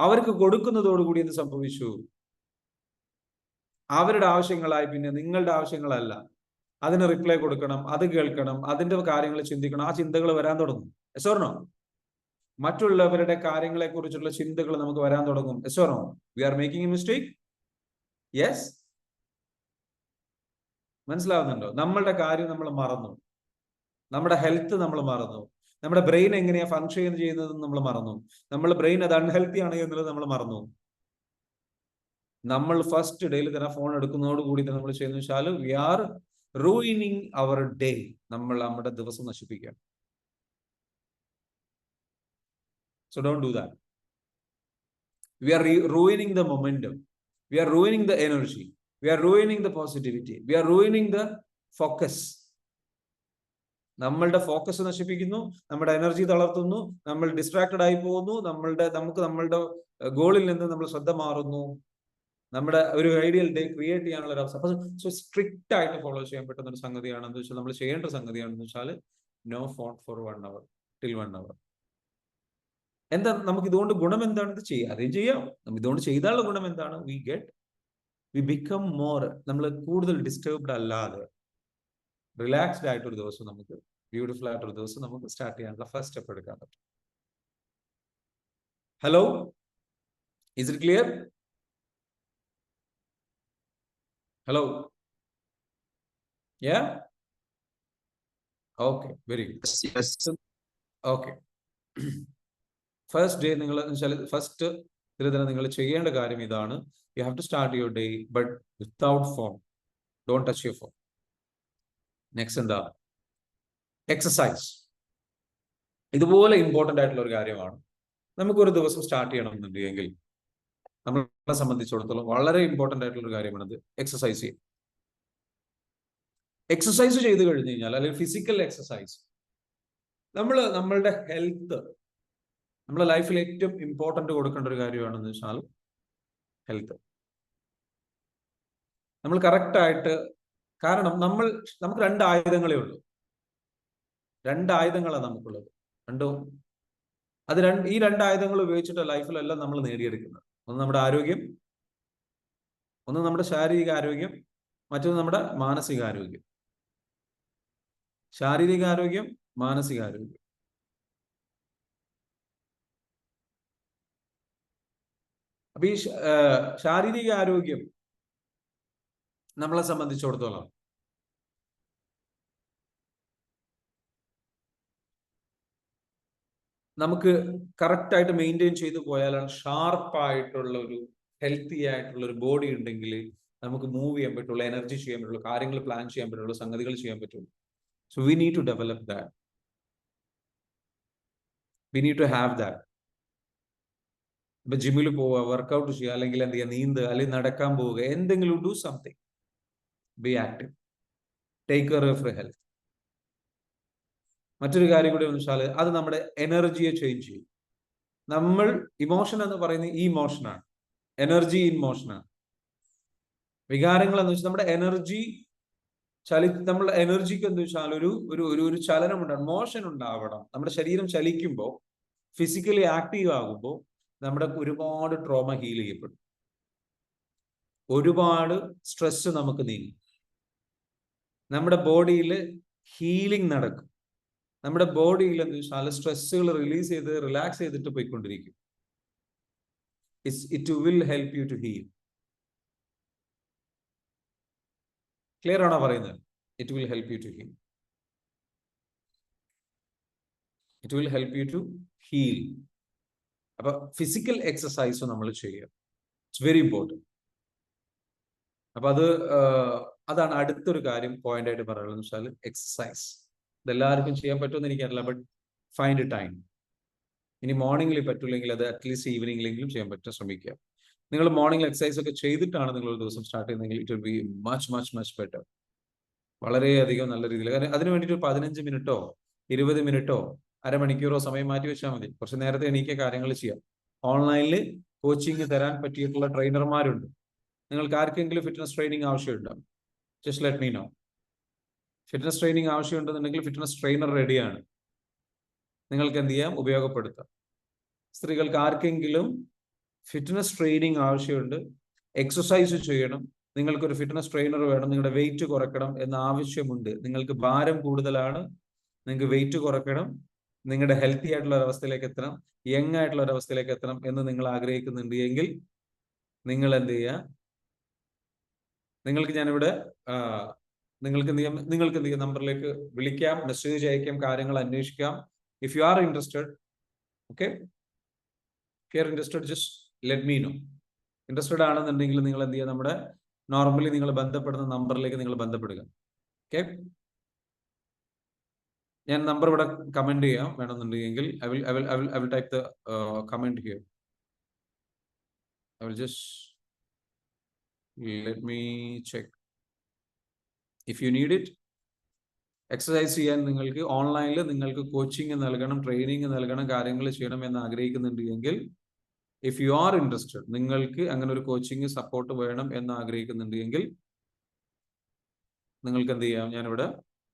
അവർക്ക് കൊടുക്കുന്നതോടുകൂടി എന്ത് സംഭവിച്ചു? അവരുടെ ആവശ്യങ്ങളായി പിന്നെ നിങ്ങളുടെ ആവശ്യങ്ങളല്ല. അതിന് റിപ്ലൈ കൊടുക്കണം, അത് കേൾക്കണം, അതിന്റെ കാര്യങ്ങൾ ചിന്തിക്കണം. ആ ചിന്തകൾ വരാൻ തുടങ്ങും. Yes or no? മറ്റുള്ളവരുടെ കാര്യങ്ങളെ കുറിച്ചുള്ള ചിന്തകൾ നമുക്ക് വരാൻ തുടങ്ങും. Yes or no? We are making a mistake. Yes, മനസ്സിലാവുന്നുണ്ടോ? നമ്മളുടെ കാര്യം നമ്മൾ മറന്നു, നമ്മുടെ ഹെൽത്ത് നമ്മൾ മറന്നു, നമ്മുടെ ബ്രെയിൻ എങ്ങനെയാ ഫങ്ഷൻ ചെയ്യുന്നത് നമ്മൾ മറന്നു, നമ്മുടെ ബ്രെയിൻ അത് അൺഹെൽത്തി ആണ് എന്നുള്ളത് നമ്മൾ മറന്നു. നമ്മൾ ഫസ്റ്റ് ഡേയിൽ തന്നെ ഫോൺ എടുക്കുന്നതോട് കൂടി തന്നെ നമ്മൾ ചെയ്യുന്ന വെച്ചാൽ V R ruining our day. നമ്മൾ നമ്മുടെ ദിവസം നശിപ്പിക്കുക. So don't do that. We are ruining the momentum. We are ruining the energy. We are ruining the positivity. We are ruining the focus. നമ്മളുടെ ഫോക്കസ് നശിപ്പിക്കുന്നു, നമ്മുടെ എനർജി തളർത്തുന്നു, നമ്മൾ ഡിസ്ട്രാക്റ്റഡ് ആയി പോകുന്നു, നമ്മളുടെ ഗോളിൽ നിന്ന് നമ്മൾ ശ്രദ്ധ മാറുന്നു, നമ്മുടെ ഒരു ഐഡിയൽ ഡേ ക്രിയേറ്റ് ചെയ്യാനുള്ള ഒരു അവസ്ഥ. അപ്പൊ സോ സ്ട്രിക്റ്റ് ആയിട്ട് ഫോളോ ചെയ്യാൻ പറ്റുന്ന ഒരു സംഗതിയാണെന്ന് വെച്ചാൽ, നമ്മൾ ചെയ്യേണ്ട സംഗതിയാണെന്ന് വെച്ചാൽ no phone for 1 hour till 1 hour. എന്താ നമുക്ക് ഇതുകൊണ്ട് ഗുണം എന്താണ്? ഇത് ചെയ്യാതെയും ചെയ്യാം. ഇതുകൊണ്ട് ചെയ്താലുള്ള ഗുണം എന്താണ്? വി ബിക്കം മോർ, നമ്മൾ കൂടുതൽ ഡിസ്റ്റർബ്ഡ് അല്ലാതെ റിലാക്സ്ഡ് ആയിട്ടൊരു ദിവസം, നമുക്ക് ബ്യൂട്ടിഫുൾ ആയിട്ടൊരു ദിവസം നമുക്ക് സ്റ്റാർട്ട് ചെയ്യാനുള്ള ഫസ്റ്റ് സ്റ്റെപ്പ് എടുക്കാൻ പറ്റും. Hello, is it clear? Hello, ya, okay, very good. Okay, first day നിങ്ങൾ ഫസ്റ്റ് ഇതിൽ നിങ്ങൾ ചെയ്യേണ്ട കാര്യം ഇതാണ്. You have to start your day but without phone. Don't touch your phone. Next എന്താ? എക്സസൈസ്. ഇതുപോലെ ഇമ്പോർട്ടന്റ് ആയിട്ടുള്ള ഒരു കാര്യമാണ്. നമുക്കൊരു ദിവസം സ്റ്റാർട്ട് ചെയ്യണമെന്നുണ്ടെങ്കിൽ നമ്മളെ സംബന്ധിച്ചിടത്തോളം വളരെ ഇമ്പോർട്ടന്റ് ആയിട്ടുള്ള ഒരു കാര്യമാണത് എക്സസൈസ് ചെയ്യുക. എക്സസൈസ് ചെയ്ത് കഴിഞ്ഞു കഴിഞ്ഞാൽ, അല്ലെങ്കിൽ ഫിസിക്കൽ എക്സസൈസ്, നമ്മളുടെ ഹെൽത്ത്, നമ്മുടെ ലൈഫിൽ ഏറ്റവും ഇമ്പോർട്ടന്റ് കൊടുക്കേണ്ട ഒരു കാര്യമാണെന്ന് വെച്ചാൽ ഹെൽത്ത്. നമ്മൾ കറക്റ്റ് ആയിട്ട്, കാരണം നമുക്ക് 2 ആയുധങ്ങളേ ഉള്ളൂ. 2 ആയുധങ്ങളാണ് നമുക്കുള്ളത്. ഈ 2 ആയുധങ്ങൾ ഉപയോഗിച്ചിട്ട് ലൈഫിലെല്ലാം നമ്മൾ നേടിയെടുക്കുന്നത്. ഒന്ന് നമ്മുടെ ആരോഗ്യം, ഒന്ന് നമ്മുടെ ശാരീരിക ആരോഗ്യം, മറ്റൊന്ന് നമ്മുടെ മാനസികാരോഗ്യം. ശാരീരിക ആരോഗ്യം, മാനസികാരോഗ്യം. അപ്പൊ ഈ ശാരീരിക ആരോഗ്യം നമ്മളെ സംബന്ധിച്ചിടത്തോളം നമുക്ക് കറക്റ്റ് ആയിട്ട് മെയിൻറ്റെയിൻ ചെയ്തു പോയാലാണ് ഷാർപ്പായിട്ടുള്ള ഒരു ഹെൽത്തി ആയിട്ടുള്ള ഒരു ബോഡി ഉണ്ടെങ്കിൽ നമുക്ക് മൂവ് ചെയ്യാൻ പറ്റുള്ളൂ, എനർജി ചെയ്യാൻ പറ്റുള്ളൂ, കാര്യങ്ങൾ പ്ലാൻ ചെയ്യാൻ പറ്റുള്ളൂ, സംഗതികൾ ചെയ്യാൻ പറ്റുള്ളൂ. So we need to develop that. We need to have that. ഇപ്പൊ ജിമ്മിൽ പോവുക, വർക്ക്ഔട്ട് ചെയ്യുക, അല്ലെങ്കിൽ എന്ത് ചെയ്യുക, നീന്തുക, അല്ലെങ്കിൽ നടക്കാൻ പോവുക, എന്തെങ്കിലും do something, B active, take care of your health. മറ്റൊരു കാര്യം കൂടി എന്ന് വെച്ചാൽ അത് നമ്മുടെ എനർജിയെ ചേഞ്ച് ചെയ്യും. നമ്മൾ ഇമോഷൻ എന്ന് പറയുന്നത് ഈ ഇമോഷനാണ്, എനർജി ഇൻ മോഷനാണ്. വികാരങ്ങൾ എന്ന് വെച്ചാൽ നമ്മുടെ എനർജി നമ്മളുടെ എനർജിക്ക് എന്ന് വെച്ചാൽ ഒരു ചലനം ഉണ്ടാകും, മോഷൻ ഉണ്ടാവണം. നമ്മുടെ ശരീരം ചലിക്കുമ്പോൾ, ഫിസിക്കലി ആക്റ്റീവ് ആകുമ്പോൾ നമ്മുടെ ഒരുപാട് ട്രോമ ഹീൽ ചെയ്യപ്പെടും, ഒരുപാട് സ്ട്രെസ് നമുക്ക് നീങ്ങും, നമ്മുടെ ബോഡിയിൽ ഹീലിംഗ് നടക്കും. നമ്മുടെ ബോഡിയിൽ എന്ന് വെച്ചാൽ സ്ട്രെസ്സുകൾ റിലീസ് ചെയ്ത് റിലാക്സ് ചെയ്തിട്ട് പോയിക്കൊണ്ടിരിക്കും. It will help you to heal. Clear ആണോ പറയുന്നത്? It will help you to heal. It will help you to heal. അപ്പൊ ഫിസിക്കൽ എക്സസൈസ് നമ്മൾ ചെയ്യുക, ഇറ്റ്സ് വെരി ഇമ്പോർട്ടൻറ്റ്. അപ്പൊ അതാണ് അടുത്തൊരു കാര്യം പോയിന്റ് ആയിട്ട് പറയുന്നത് വെച്ചാൽ എക്സസൈസ്. ഇതെല്ലാവർക്കും ചെയ്യാൻ പറ്റുമെന്ന് എനിക്കറിയില്ല, ബട്ട് ഫൈൻഡ് ടൈം. ഇനി മോർണിംഗിൽ പറ്റില്ലെങ്കിൽ അത് അറ്റ്ലീസ്റ്റ് ഈവനിങ്ങിലെങ്കിലും ചെയ്യാൻ പറ്റാൻ ശ്രമിക്കുക. നിങ്ങൾ മോർണിംഗ് എക്സസൈസ് ഒക്കെ ചെയ്തിട്ടാണ് നിങ്ങൾ ഒരു ദിവസം സ്റ്റാർട്ട് ചെയ്യുന്നതെങ്കിൽ it will be much much much better. വളരെയധികം നല്ല രീതിയിൽ. കാരണം അതിന് വേണ്ടിയിട്ട് 15 മിനിറ്റോ 20 മിനിറ്റോ അരമണിക്കൂറോ സമയം മാറ്റി വെച്ചാൽ മതി. കുറച്ച് നേരത്തെ എണീക്കുക, കാര്യങ്ങൾ ചെയ്യാം. ഓൺലൈനിൽ കോച്ചിങ് തരാൻ പറ്റിയിട്ടുള്ള ട്രെയിനർമാരുണ്ട്. നിങ്ങൾക്ക് ആർക്കെങ്കിലും ഫിറ്റ്നസ് ട്രെയിനിങ് ആവശ്യമുണ്ടോ? Just let me know. Fitness training ആവശ്യമുണ്ടെന്നുണ്ടെങ്കിൽ ഫിറ്റ്നസ് ട്രെയിനർ റെഡിയാണ്, നിങ്ങൾക്ക് എന്ത് ചെയ്യാം, ഉപയോഗപ്പെടുത്താം. സ്ത്രീകൾക്ക് ആർക്കെങ്കിലും ഫിറ്റ്നസ് ട്രെയിനിങ് ആവശ്യമുണ്ട്, എക്സസൈസ് ചെയ്യണം, നിങ്ങൾക്കൊരു ഫിറ്റ്നസ് ട്രെയിനർ വേണം, നിങ്ങളുടെ വെയിറ്റ് കുറയ്ക്കണം എന്ന ആവശ്യമുണ്ട്, നിങ്ങൾക്ക് ഭാരം കൂടുതലാണ്, നിങ്ങൾക്ക് വെയിറ്റ് കുറയ്ക്കണം, നിങ്ങളുടെ ഹെൽത്തി ആയിട്ടുള്ള ഒരവസ്ഥയിലേക്ക് എത്തണം, യങ് ആയിട്ടുള്ള ഒരവസ്ഥയിലേക്ക് എത്തണം എന്ന് നിങ്ങൾ ആഗ്രഹിക്കുന്നുണ്ട് എങ്കിൽ നിങ്ങൾ എന്ത് ചെയ്യുക, നിങ്ങൾക്ക് ഞാനിവിടെ നിങ്ങൾക്ക് എന്ത് ചെയ്യാം, നമ്പറിലേക്ക് വിളിക്കാം, മെസ്സേജ് അയക്കാം, കാര്യങ്ങൾ അന്വേഷിക്കാം. If you are interested, okay, just let me know. Interested ആണെന്നുണ്ടെങ്കിൽ നിങ്ങൾ എന്ത് ചെയ്യുക, നമ്മുടെ നോർമലി നിങ്ങൾ ബന്ധപ്പെടുന്ന നമ്പറിലേക്ക് നിങ്ങൾ ബന്ധപ്പെടുക. ഓക്കെ, ഞാൻ നമ്പർ ഇവിടെ കമന്റ് ചെയ്യാം വേണമെന്നുണ്ടെങ്കിൽ. I will type the comment here. I will just let me check. If you need it, exercise ചെയ്യാൻ നിങ്ങൾക്ക് ഓൺലൈനിൽ നിങ്ങൾക്ക് കോച്ചിങ് നൽകണം, ട്രെയിനിങ് നൽകണം, കാര്യങ്ങൾ ചെയ്യണം എന്ന് ആഗ്രഹിക്കുന്നുണ്ട് എങ്കിൽ, ഇഫ് യു ആർ ഇൻട്രസ്റ്റഡ്, നിങ്ങൾക്ക് അങ്ങനെ ഒരു കോച്ചിങ് സപ്പോർട്ട് വേണം എന്ന് ആഗ്രഹിക്കുന്നുണ്ട് എങ്കിൽ നിങ്ങൾക്ക് എന്ത് ചെയ്യാം, ഞാനിവിടെ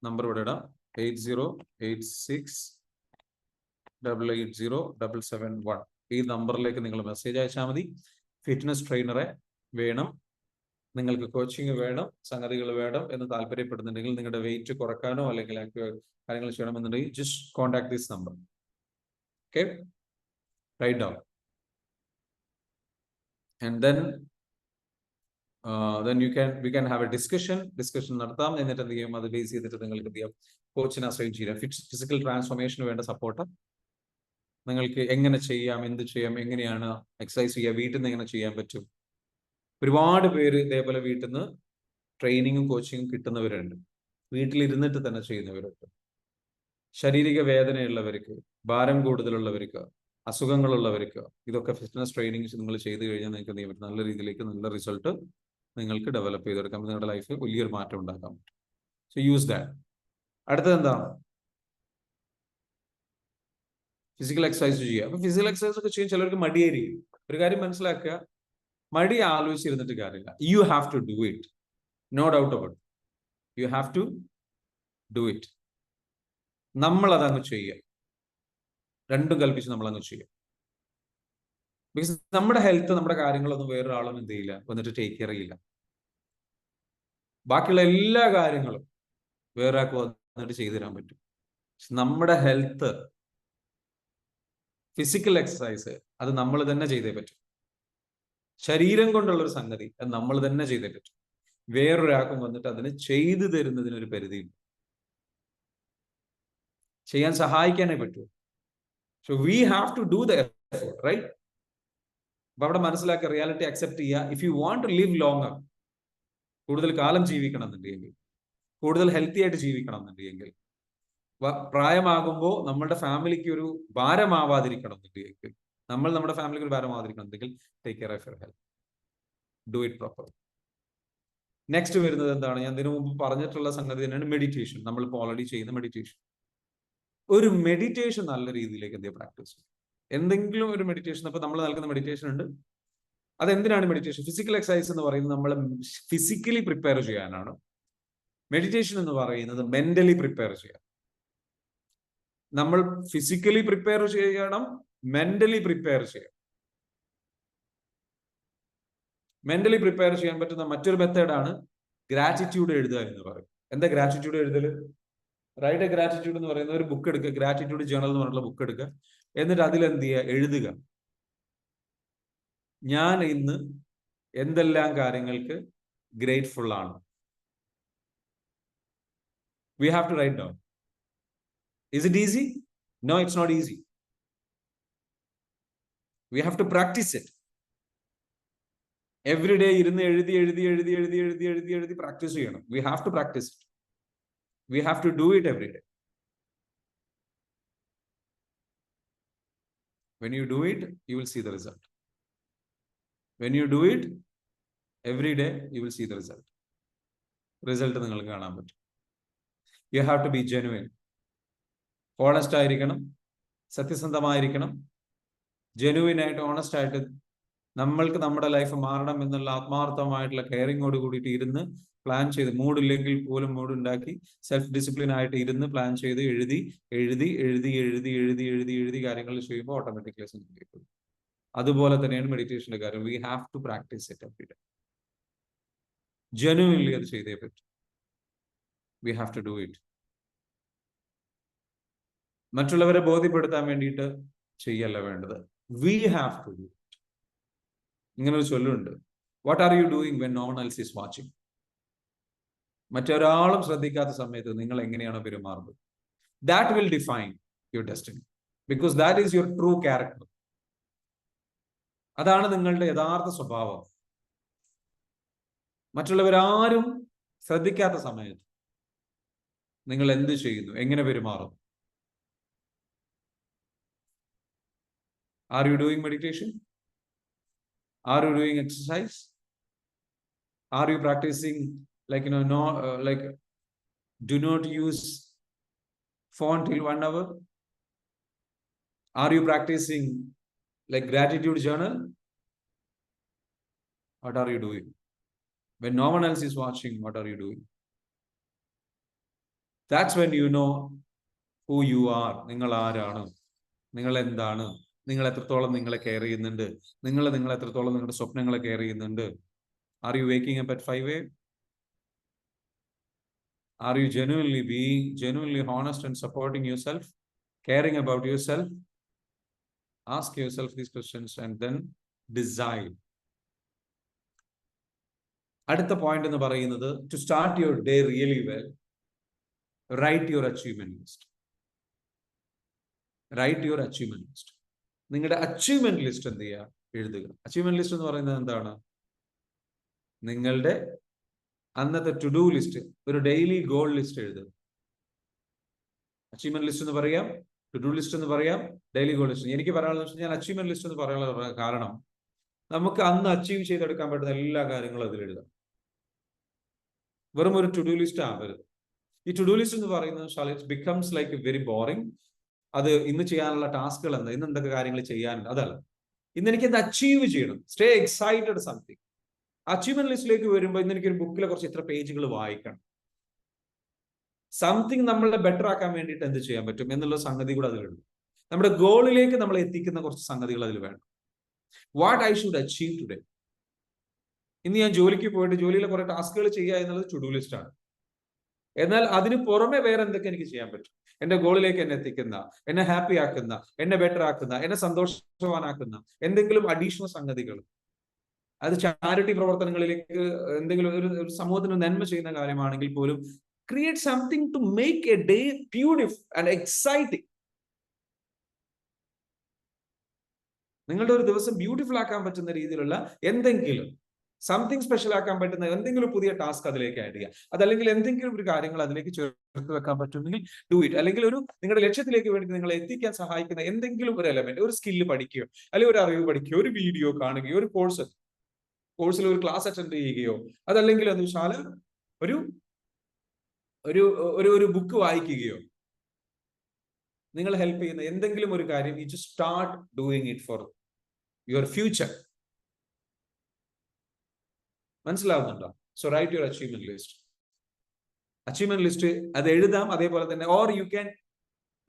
നമ്പർ ഇവിടെ ഇടാം, 8086880771. ഈ നമ്പറിലേക്ക് നിങ്ങൾ മെസ്സേജ് അയച്ചാൽ മതി. ഫിറ്റ്നസ് ട്രെയിനറെ വേണം, നിങ്ങൾക്ക് കോച്ചിങ് വേണം, സംഗതികൾ വേണം എന്ന് താല്പര്യപ്പെടുന്നുണ്ടെങ്കിൽ, നിങ്ങളുടെ വെയിറ്റ് കുറക്കാനോ അല്ലെങ്കിൽ കാര്യങ്ങൾ ചെയ്യണമെന്നുണ്ടെങ്കിൽ just contact this number. Okay, write down. And then we can have a discussion നടത്താം. എന്നിട്ട് എന്ത് ചെയ്യും, അത് ബേസ് ചെയ്തിട്ട് നിങ്ങൾക്ക് എന്ത് ചെയ്യാം, കോച്ചിനെ അസൈൻ ചെയ്യാം. ഫിസിക്കൽ ട്രാൻസ്ഫോർമേഷന് വേണ്ട സപ്പോർട്ട് നിങ്ങൾക്ക് എങ്ങനെ ചെയ്യാം, എന്ത് ചെയ്യാം, എങ്ങനെയാണ് എക്സസൈസ് ചെയ്യുക, വീട്ടിൽ നിന്ന് എങ്ങനെ ചെയ്യാൻ പറ്റും. ഒരുപാട് പേര് ഇതേപോലെ വീട്ടിൽ നിന്ന് ട്രെയിനിങ്ങും കോച്ചിങ്ങും കിട്ടുന്നവരുണ്ട്, വീട്ടിലിരുന്നിട്ട് തന്നെ ചെയ്യുന്നവരുണ്ട്. ശാരീരിക വേദനയുള്ളവർക്ക്, ഭാരം കൂടുതലുള്ളവർക്ക്, അസുഖങ്ങളുള്ളവർക്ക് ഇതൊക്കെ ഫിറ്റ്നസ് ട്രെയിനിങ് നിങ്ങൾ ചെയ്തു കഴിഞ്ഞാൽ നിങ്ങൾക്ക് എന്ത് ചെയ്യാൻ പറ്റും, നല്ല രീതിയിലേക്ക് നല്ല റിസൾട്ട് നിങ്ങൾക്ക് ഡെവലപ്പ് ചെയ്തെടുക്കാം, നിങ്ങളുടെ ലൈഫിൽ വലിയൊരു മാറ്റം ഉണ്ടാക്കാൻ പറ്റും. So use that. അടുത്തത് എന്താണ്? ഫിസിക്കൽ എക്സസൈസ് ചെയ്യുക. അപ്പൊ ഫിസിക്കൽ എക്സസൈസ് ഒക്കെ ചെയ്യാൻ ചിലർക്ക് മടിയായിരിക്കും. ഒരു കാര്യം മനസ്സിലാക്കുക, മടി ആലോചിച്ചിരുന്നിട്ട് കാര്യമില്ല. You have to do it, no doubt about. You have to do it. നമ്മൾ അതങ്ങ് ചെയ്യുക, രണ്ടും കൽപ്പിച്ച് നമ്മൾ അങ്ങ് ചെയ്യുക. ബിക്കോസ് നമ്മുടെ ഹെൽത്ത്, നമ്മുടെ കാര്യങ്ങളൊന്നും വേറൊരാളും എന്ത് ചെയ്യില്ല, വന്നിട്ട് ടേക്ക് കെയർ ചെയ്യില്ല. ബാക്കിയുള്ള എല്ലാ കാര്യങ്ങളും വേറെ ആൾക്ക് വന്നിട്ട് ചെയ്തു തരാൻ പറ്റും. നമ്മുടെ ഹെൽത്ത്, ഫിസിക്കൽ എക്സസൈസ് അത് നമ്മൾ തന്നെ ചെയ്തേ പറ്റും. ശരീരം കൊണ്ടുള്ള ഒരു സംഗതി അത് നമ്മൾ തന്നെ ചെയ്തേ പറ്റും. വേറൊരാൾക്കും വന്നിട്ട് അതിന് ചെയ്തു തരുന്നതിനൊരു പരിധിയുണ്ട്. ചെയ്യാൻ സഹായിക്കാനേ പറ്റൂ. So we have to do the effort, right? അപ്പൊ അവിടെ മനസ്സിലാക്കുക, റിയാലിറ്റി അക്സെപ്റ്റ് ചെയ്യുക. If you want to live longer, കൂടുതൽ കാലം ജീവിക്കണം എന്നുണ്ടെങ്കിൽ, കൂടുതൽ ഹെൽത്തി ആയിട്ട് ജീവിക്കണം എന്നുണ്ടെങ്കിൽ, പ്രായമാകുമ്പോൾ നമ്മുടെ ഫാമിലിക്ക് ഒരു ഭാരമാവാതിരിക്കണം എന്നുണ്ടെങ്കിൽ, നമ്മൾ നമ്മുടെ ഫാമിലിക്ക് ഒരു ഭാരമാവാതിരിക്കണം എന്നുണ്ടെങ്കിൽ, take care of your health, do it proper. Next വരുന്നത് എന്താണ്? ഞാൻ ഇതിനു മുമ്പ് പറഞ്ഞിട്ടുള്ള സംഗതി തന്നെയാണ് മെഡിറ്റേഷൻ. നമ്മളിപ്പോൾ ഓൾറെഡി ചെയ്യുന്ന മെഡിറ്റേഷൻ. ഒരു മെഡിറ്റേഷൻ നല്ല രീതിയിലേക്ക് എന്ത് പ്രാക്ടീസ് ചെയ്യും. എന്തെങ്കിലും ഒരു മെഡിറ്റേഷൻ, ഇപ്പൊ നമ്മൾ നൽകുന്ന മെഡിറ്റേഷൻ ഉണ്ട്. അതെന്തിനാണ് മെഡിറ്റേഷൻ? ഫിസിക്കൽ എക്സസൈസ് എന്ന് പറയുന്നത് നമ്മൾ ഫിസിക്കലി പ്രിപ്പയർ ചെയ്യാനാണ്. മെഡിറ്റേഷൻ എന്ന് പറയുന്നത് മെന്റലി പ്രിപ്പയർ ചെയ്യാൻ. നമ്മൾ ഫിസിക്കലി പ്രിപ്പയർ ചെയ്യണം, മെന്റലി പ്രിപ്പയർ ചെയ്യണം. മെന്റലി പ്രിപ്പയർ ചെയ്യാൻ പറ്റുന്ന മറ്റൊരു മെത്തേഡാണ് ഗ്രാറ്റിറ്റ്യൂഡ് എഴുതുക എന്ന് പറയും. എന്താ ഗ്രാറ്റിറ്റ്യൂഡ് എഴുതല്? റൈറ്റ് എ ഗ്രാറ്റിറ്റ്യൂഡ് എന്ന് പറയുന്ന ഒരു ബുക്ക് എടുക്കുക, ഗ്രാറ്റിറ്റ്യൂഡ് ജേണൽ എന്ന് പറഞ്ഞിട്ടുള്ള ബുക്ക് എടുക്കുക. എന്നിട്ട് അതിൽ എന്ത് ചെയ്യുക? എഴുതുക, ഞാൻ ഇന്ന് എന്തെല്ലാം കാര്യങ്ങൾക്ക് ഗ്രേറ്റ്ഫുൾ ആണ്. We have to write down. Is it easy? No, it's not easy. We have to practice it. Every day ഇരുന്ന് എഴുതി പ്രാക്ടീസ് ചെയ്യണം. We have to practice it. We have to do it every day. When you do it, you will see the result. When you do it every day, you will see the result. Result നിങ്ങൾക്ക് കാണാൻ പറ്റും. You have to be genuine. Honest ആയിരിക്കണം, സത്യസന്ധമായിരിക്കണം. ജെനുവിൻ ആയിട്ട്, ഓണസ്റ്റ് ആയിട്ട് നമ്മൾക്ക് നമ്മുടെ ലൈഫ് മാറണം എന്നുള്ള ആത്മാർത്ഥമായിട്ടുള്ള കെയറിങ്ങോട് കൂടിയിട്ട് ഇരുന്ന് പ്ലാൻ ചെയ്ത്, മൂഡില്ലെങ്കിൽ പോലും മൂഡ് ഉണ്ടാക്കി സെൽഫ് ഡിസിപ്ലിൻ ആയിട്ട് ഇരുന്ന് പ്ലാൻ ചെയ്ത് എഴുതി കാര്യങ്ങൾ ചെയ്യുമ്പോൾ ഓട്ടോമാറ്റിക്കലി സംഭവിക്കും. അതുപോലെ തന്നെയാണ് മെഡിറ്റേഷന്റെ കാര്യം. We have to practise it every day. Genuinely അത് ചെയ്തേ പറ്റും. We have to do it. മറ്റുള്ളവരെ ബോധ്യപ്പെടുത്താൻ വേണ്ടിയിട്ട് ചെയ്യല്ല വേണ്ടത്. We have to do it. ഇങ്ങനൊരു ചൊല്ലുണ്ട്, what are you doing when no one else is watching? മറ്റൊരാളും ശ്രദ്ധിക്കാത്ത സമയത്ത് നിങ്ങൾ എങ്ങനെയാണോ പെരുമാറുന്നത്, that will define your destiny, because that is your true character. അതാണ് നിങ്ങളുടെ യഥാർത്ഥ സ്വഭാവം. മറ്റുള്ളവരാരും ശ്രദ്ധിക്കാത്ത സമയത്ത് നിങ്ങൾ എന്ത് ചെയ്യുന്നു, എങ്ങനെ പെരുമാറും? Are you doing meditation? Are you doing exercise? Are you practicing do not use phone till 1 hour? Are you practicing gratitude journal? What are you doing? When no one else is watching, what are you doing? That's when you know who you are. നിങ്ങൾ ആരാണ്, നിങ്ങൾ എന്താണ്, നിങ്ങൾ എത്രത്തോളം നിങ്ങളെ കെയർ ചെയ്യുന്നുണ്ട്, നിങ്ങൾ എത്രത്തോളം നിങ്ങളുടെ സ്വപ്നങ്ങളെ കെയർ ചെയ്യുന്നുണ്ട്. Are you waking up at 5 AM? Are you genuinely honest and supporting yourself, caring about yourself? Ask yourself these questions and then decide. അടുത്ത പോയിന്റ് എന്ന് പറയുന്നത്, to start your day really well, write your achievement list. Write your achievement list. നിങ്ങളുടെ അച്ചീവ്മെന്റ് ലിസ്റ്റ് എന്ത് ചെയ്യുക? എഴുതുക. അച്ചീവ്മെന്റ് ലിസ്റ്റ് എന്ന് പറയുന്നത് എന്താണ്? നിങ്ങളുടെ അന്നത്തെ ടു ഡു ലിസ്റ്റ്, ഒരു ഡെയിലി ഗോൾ ലിസ്റ്റ് എഴുതുക. അച്ചീവ്മെന്റ് ലിസ്റ്റ് എന്ന് പറയാം, ടു ഡു ലിസ്റ്റ് എന്ന് പറയാം, ഡെയിലി ഗോൾ ലിസ്റ്റ്. എനിക്ക് പറയാനുള്ളത്, ഞാൻ അച്ചീവ്മെന്റ് ലിസ്റ്റ് എന്ന് പറയാനുള്ള കാരണം, നമുക്ക് അന്ന് അച്ചീവ് ചെയ്തെടുക്കാൻ പറ്റുന്ന എല്ലാ കാര്യങ്ങളും അതിൽ എഴുതാം. വെറും ഒരു ടു ഡു ലിസ്റ്റ് ആവരുത്. ഈ ടു ഡു ലിസ്റ്റ് എന്ന് പറയുന്നത് it becomes like very boring. അത് ഇന്ന് ചെയ്യാനുള്ള ടാസ്കുകൾ എന്താ, ഇന്ന് എന്തൊക്കെ കാര്യങ്ങൾ ചെയ്യാനുണ്ട്, അതല്ല. ഇന്ന് എനിക്ക് എന്ത് അച്ചീവ് ചെയ്യണം, സ്റ്റേ എക്സൈറ്റഡ് സംതിങ്. അച്ചീവ്മെന്റ് ലിസ്റ്റിലേക്ക് വരുമ്പോൾ ഇന്ന് എനിക്കൊരു ബുക്കിലെ കുറച്ച് ഇത്ര പേജുകൾ വായിക്കണം. സംതിങ് നമ്മളെ ബെറ്റർ ആക്കാൻ വേണ്ടിയിട്ട് എന്ത് ചെയ്യാൻ പറ്റും എന്നുള്ള സംഗതി കൂടെ അതിലുണ്ട്. നമ്മുടെ ഗോളിലേക്ക് നമ്മളെ എത്തിക്കുന്ന കുറച്ച് സംഗതികൾ അതിൽ വേണം. What I should achieve today. ഇന്ന് ഞാൻ ജോലിക്ക് പോയിട്ട് ജോലിയിലെ കുറെ ടാസ്കുകൾ ചെയ്യുക എന്നുള്ളത് ടു ഡു ലിസ്റ്റ് ആണ്. എന്നാൽ അതിന് പുറമെ വേറെ എന്തൊക്കെ എനിക്ക് ചെയ്യാൻ പറ്റും, എന്റെ ഗോളിലേക്ക് എന്നെ എത്തിക്കുന്ന, എന്നെ ഹാപ്പി ആക്കുന്ന, എന്നെ ബെറ്റർ ആക്കുന്ന, എന്നെ സന്തോഷവാനാക്കുന്ന എന്തെങ്കിലും അഡീഷണൽ സംഗതികൾ അത് ചാരിറ്റി പ്രവർത്തനങ്ങളിലേക്ക്, എന്തെങ്കിലും ഒരു സമൂഹത്തിന് നന്മ ചെയ്യുന്ന കാര്യമാണെങ്കിൽ പോലും, create something to make a day beautiful and exciting. നിങ്ങളുടെ ഒരു ദിവസം ബ്യൂട്ടിഫുൾ ആക്കാൻ പറ്റുന്ന രീതിയിലുള്ള എന്തെങ്കിലും, സംതിങ് സ്പെഷ്യൽ ആക്കാൻ പറ്റുന്ന എന്തെങ്കിലും പുതിയ ടാസ്ക് അതിലേക്ക് ആഡ് ചെയ്യുക. അതല്ലെങ്കിൽ എന്തെങ്കിലും ഒരു കാര്യങ്ങൾ അതിലേക്ക് ചേർത്ത് വെക്കാൻ പറ്റുമെങ്കിൽ ഡു ഇറ്റ്. അല്ലെങ്കിൽ നിങ്ങളുടെ ലക്ഷ്യത്തിലേക്ക് വേണ്ടി നിങ്ങളെ എത്തിക്കാൻ സഹായിക്കുന്ന എന്തെങ്കിലും ഒരു എലമെന്റ്, ഒരു സ്കില്ല് പഠിക്കുകയോ, അല്ലെങ്കിൽ ഒരു അറിവ് പഠിക്കുകയോ, ഒരു വീഡിയോ കാണുകയോ, ഒരു കോഴ്സിൽ ഒരു ക്ലാസ് അറ്റൻഡ് ചെയ്യുകയോ, അതല്ലെങ്കിൽ അത് വിശാല ഒരു ഒരു ഒരു ബുക്ക് വായിക്കുകയോ, നിങ്ങൾ ഹെൽപ്പ് ചെയ്യുന്ന എന്തെങ്കിലും ഒരു കാര്യം, you just start doing it for your future. മനസ്സിലാവുന്നുണ്ടോ? So write your achievement list. Achievement list അത് എഴുതാം. അതേപോലെ തന്നെ or you can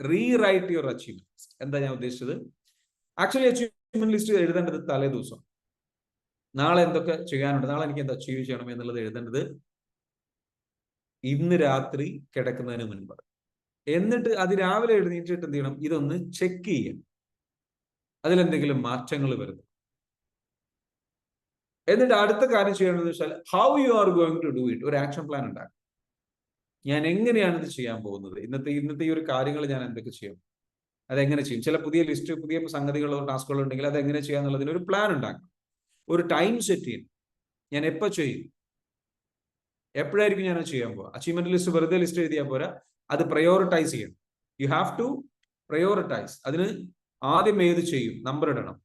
rewrite your achievement list. എന്താ ഞാൻ ഉദ്ദേശിച്ചത്? ആക്ച്വലി അച്ചീവ്മെന്റ് ലിസ്റ്റ് എഴുതേണ്ടത് തലേ ദിവസം. നാളെ എന്തൊക്കെ ചെയ്യാനുണ്ട്, നാളെ എനിക്ക് എന്താ അച്ചീവ് ചെയ്യണം എന്നുള്ളത് എഴുതേണ്ടത് ഇന്ന് രാത്രി കിടക്കുന്നതിന് മുൻപ്. എന്നിട്ട് അത് രാവിലെ എഴുന്നേറ്റിട്ട് എന്ത് ചെയ്യണം? ഇതൊന്ന് ചെക്ക് ചെയ്യണം, അതിലെന്തെങ്കിലും മാറ്റങ്ങൾ വരുന്നു. എന്നിട്ട് അടുത്ത കാര്യം ചെയ്യണമെന്ന് വെച്ചാൽ how you are going to do it. ഒരു ആക്ഷൻ പ്ലാൻ ഉണ്ടാക്കും. ഞാൻ എങ്ങനെയാണ് ഇത് ചെയ്യാൻ പോകുന്നത്, ഇന്നത്തെ ഈ ഒരു കാര്യങ്ങൾ ഞാൻ എന്തൊക്കെ ചെയ്യും, അതെങ്ങനെ ചെയ്യും. ചില പുതിയ ലിസ്റ്റ്, പുതിയ സംഗതികളോ ടാസ്കുകളോ ഉണ്ടെങ്കിൽ അതെങ്ങനെ ചെയ്യാന്നുള്ളതിന് ഒരു പ്ലാൻ ഉണ്ടാക്കണം. ഒരു ടൈം സെറ്റ് ചെയ്യും. ഞാൻ എപ്പോ ചെയ്യും, എപ്പോഴായിരിക്കും ഞാൻ ചെയ്യാൻ പോവുക. അച്ചീവ്മെന്റ് ലിസ്റ്റ് വെറുതെ ലിസ്റ്റ് എഴുതിയാൽ പോരാ, അത് പ്രയോറിറ്റൈസ് ചെയ്യണം. You have to prioritise. അതിന് ആദ്യം ഏത് ചെയ്യും, നമ്പർ ഇടണം.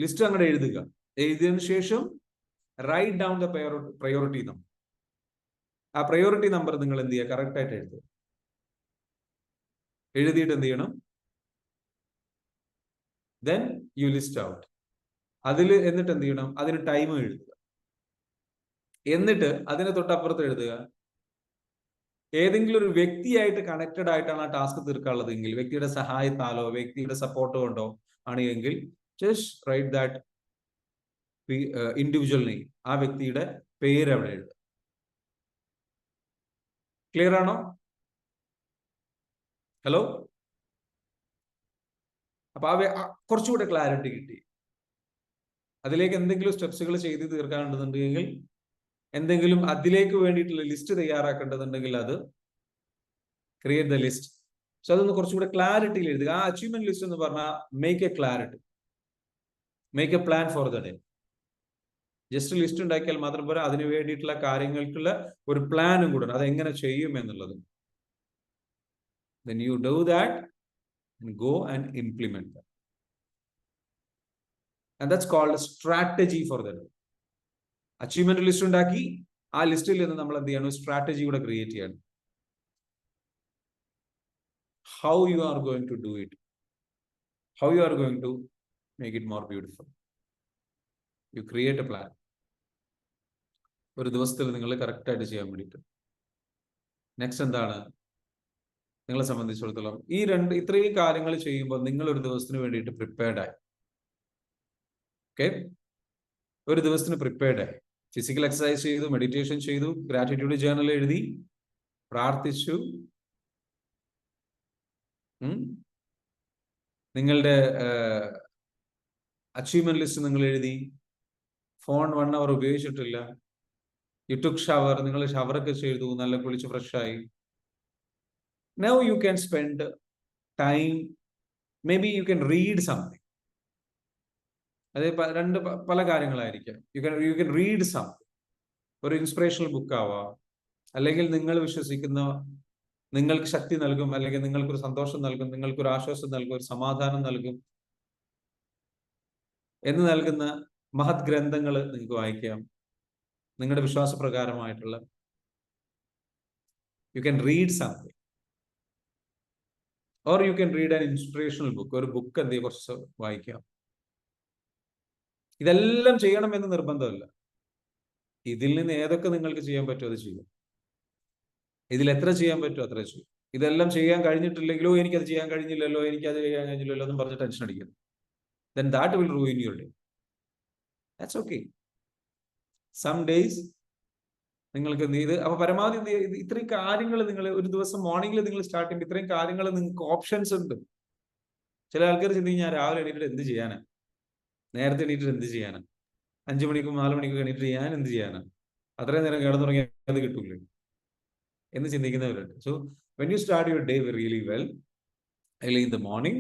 ലിസ്റ്റ് അങ്ങോട്ട് എഴുതുക. എഴുതിയതിനു ശേഷം write down the priority number. ആ പ്രയോറിറ്റി നമ്പർ നിങ്ങൾ എന്ത് ചെയ്യുക, കറക്റ്റ് ആയിട്ട് എഴുതുക. എഴുതിയിട്ട് എന്ത് ചെയ്യണം, ദെൻ യു ലിസ്റ്റ് ഔട്ട്. എന്നിട്ട് എന്ത് ചെയ്യണം, അതിന് ടൈം എഴുതുക. എന്നിട്ട് അതിന് തൊട്ടപ്പുറത്ത് എഴുതുക, ഏതെങ്കിലും ഒരു വ്യക്തിയായിട്ട് കണക്റ്റഡ് ആയിട്ടാണ് ആ ടാസ്ക് തീർക്കാനുള്ളതെങ്കിൽ, വ്യക്തിയുടെ സഹായത്താലോ വ്യക്തിയുടെ സപ്പോർട്ട് കൊണ്ടോ ആണെങ്കിൽ just write that individual name. ആ വ്യക്തിയുടെ പേര് അവിടെ എഴുതുക. ക്ലിയർ ആണോ? ഹലോ? അപ്പൊ കുറച്ചുകൂടെ ക്ലാരിറ്റി കിട്ടി. അതിലേക്ക് എന്തെങ്കിലും സ്റ്റെപ്സുകൾ ചെയ്ത് തീർക്കാനുണ്ടെന്നുണ്ടെങ്കിൽ, എന്തെങ്കിലും അതിലേക്ക് വേണ്ടിയിട്ടുള്ള ലിസ്റ്റ് തയ്യാറാക്കേണ്ടതുണ്ടെങ്കിൽ അത് ക്രിയേറ്റ് ദ ലിസ്റ്റ്. സോ അതൊന്ന് കുറച്ചുകൂടെ ക്ലാരിറ്റിയിൽ എഴുതുക. ആ അച്ചീവ്മെന്റ് ലിസ്റ്റ് എന്ന് പറഞ്ഞാൽ make A clarity, make A plan for the day. Just list ഉണ്ടാക്കിയാൽ മാത്രം പോരാ, അതിന് വേണ്ടിയിട്ടുള്ള കാര്യങ്ങൾക്കുള്ള ഒരു പ്ലാനും കൂടെ, അതെങ്ങനെ ചെയ്യും എന്നുള്ളത്. Then you do that and go and implement that. And that's called a strategy for the day. Achievement list ഉണ്ടാക്കി ആ ലിസ്റ്റിൽ നിന്ന് നമ്മൾ എന്ത് ചെയ്യണം, സ്ട്രാറ്റജി കൂടെ ക്രിയേറ്റ് ചെയ്യണം. How you are going to do it, how you are going to make it more beautiful. You create a plan. ഒരു ദിവസത്തിൽ നിങ്ങൾ കറക്റ്റ് ആയിട്ട് ചെയ്യാൻ വേണ്ടിയിട്ട്. നെക്സ്റ്റ് എന്താണ് നിങ്ങളെ സംബന്ധിച്ചിടത്തോളം, ഇത്രയും കാര്യങ്ങൾ ചെയ്യുമ്പോൾ നിങ്ങൾ ഒരു ദിവസത്തിന് വേണ്ടിയിട്ട് പ്രിപ്പയർഡ് ആയി. ഓക്കെ, ഒരു ദിവസത്തിന് പ്രിപ്പയർഡ് ആയി. ഫിസിക്കൽ എക്സസൈസ് ചെയ്തു, മെഡിറ്റേഷൻ ചെയ്തു, ഗ്രാറ്റിറ്റ്യൂഡ് ജേർണൽ എഴുതി, പ്രാർത്ഥിച്ചു, നിങ്ങളുടെ അച്ചീവ്മെന്റ് ലിസ്റ്റ് നിങ്ങൾ എഴുതി, ഫോൺ 1 hour ഉപയോഗിച്ചിട്ടില്ല, യു ടുക്ക് ഷവർ, നിങ്ങൾ ഷവറൊക്കെ ചെയ്തു, നല്ല കുളിച്ച് ഫ്രഷായി. Now you can spend time, maybe you can read something. അത് പല കാര്യങ്ങളായിരിക്കാം. You can read something. ഒരു ഇൻസ്പിറേഷണൽ ബുക്ക് ആവാം, അല്ലെങ്കിൽ നിങ്ങൾ വിശ്വസിക്കുന്ന, നിങ്ങൾക്ക് ശക്തി നൽകും, അല്ലെങ്കിൽ നിങ്ങൾക്കൊരു സന്തോഷം നൽകും, നിങ്ങൾക്കൊരു ആശ്വാസം നൽകും, ഒരു സമാധാനം നൽകും എന്ന് നൽകുന്ന മഹത് ഗ്രന്ഥങ്ങൾ നിങ്ങൾക്ക് വായിക്കാം, നിങ്ങളുടെ വിശ്വാസപ്രകാരമായിട്ടുള്ള. You can read something. Or you can read an inspirational book. ഒരു ബുക്ക് എന്ത് ചെയ്യും, കുറച്ച് വായിക്കാം. ഇതെല്ലാം ചെയ്യണമെന്ന് നിർബന്ധമില്ല. ഇതിൽ നിന്ന് ഏതൊക്കെ നിങ്ങൾക്ക് ചെയ്യാൻ പറ്റുമോ അത് ചെയ്യും. ഇതിൽ എത്ര ചെയ്യാൻ പറ്റുമോ അത്ര ചെയ്യും. ഇതെല്ലാം ചെയ്യാൻ കഴിഞ്ഞിട്ടില്ലെങ്കിലോ, എനിക്കത് ചെയ്യാൻ കഴിഞ്ഞില്ലല്ലോ, എനിക്കത് ചെയ്യാൻ കഴിഞ്ഞില്ലല്ലോ എന്നും പറഞ്ഞ് ടെൻഷൻ അടിക്കുന്നു. Then that will ruin your day. That's okay. Some days നിങ്ങൾക്ക് അപ്പൊ പരമാവധി ഇത്രയും കാര്യങ്ങൾ നിങ്ങൾ ഒരു ദിവസം മോർണിംഗിൽ നിങ്ങൾ സ്റ്റാർട്ട് ചെയ്യുമ്പോൾ ഇത്രയും കാര്യങ്ങൾ നിങ്ങൾക്ക് ഓപ്ഷൻസ് ഉണ്ട്. ചില ആൾക്കാർ ചിന്തിക്കും, ഞാൻ രാവിലെ എണീറ്റിട്ട് എന്ത് ചെയ്യാനാ, നേരത്തെ എണീറ്റിട്ട് എന്ത് ചെയ്യാനാ, 5 മണിക്കും 4 മണിക്കും എണീറ്റ് ഞാൻ എന്ത് ചെയ്യാനാണ്, അത്രയും നേരം കിടന്നുറങ്ങി അത് കിട്ടൂലേ എന്ന് ചിന്തിക്കുന്നവരുണ്ട്. So when you start your day really well early in the morning,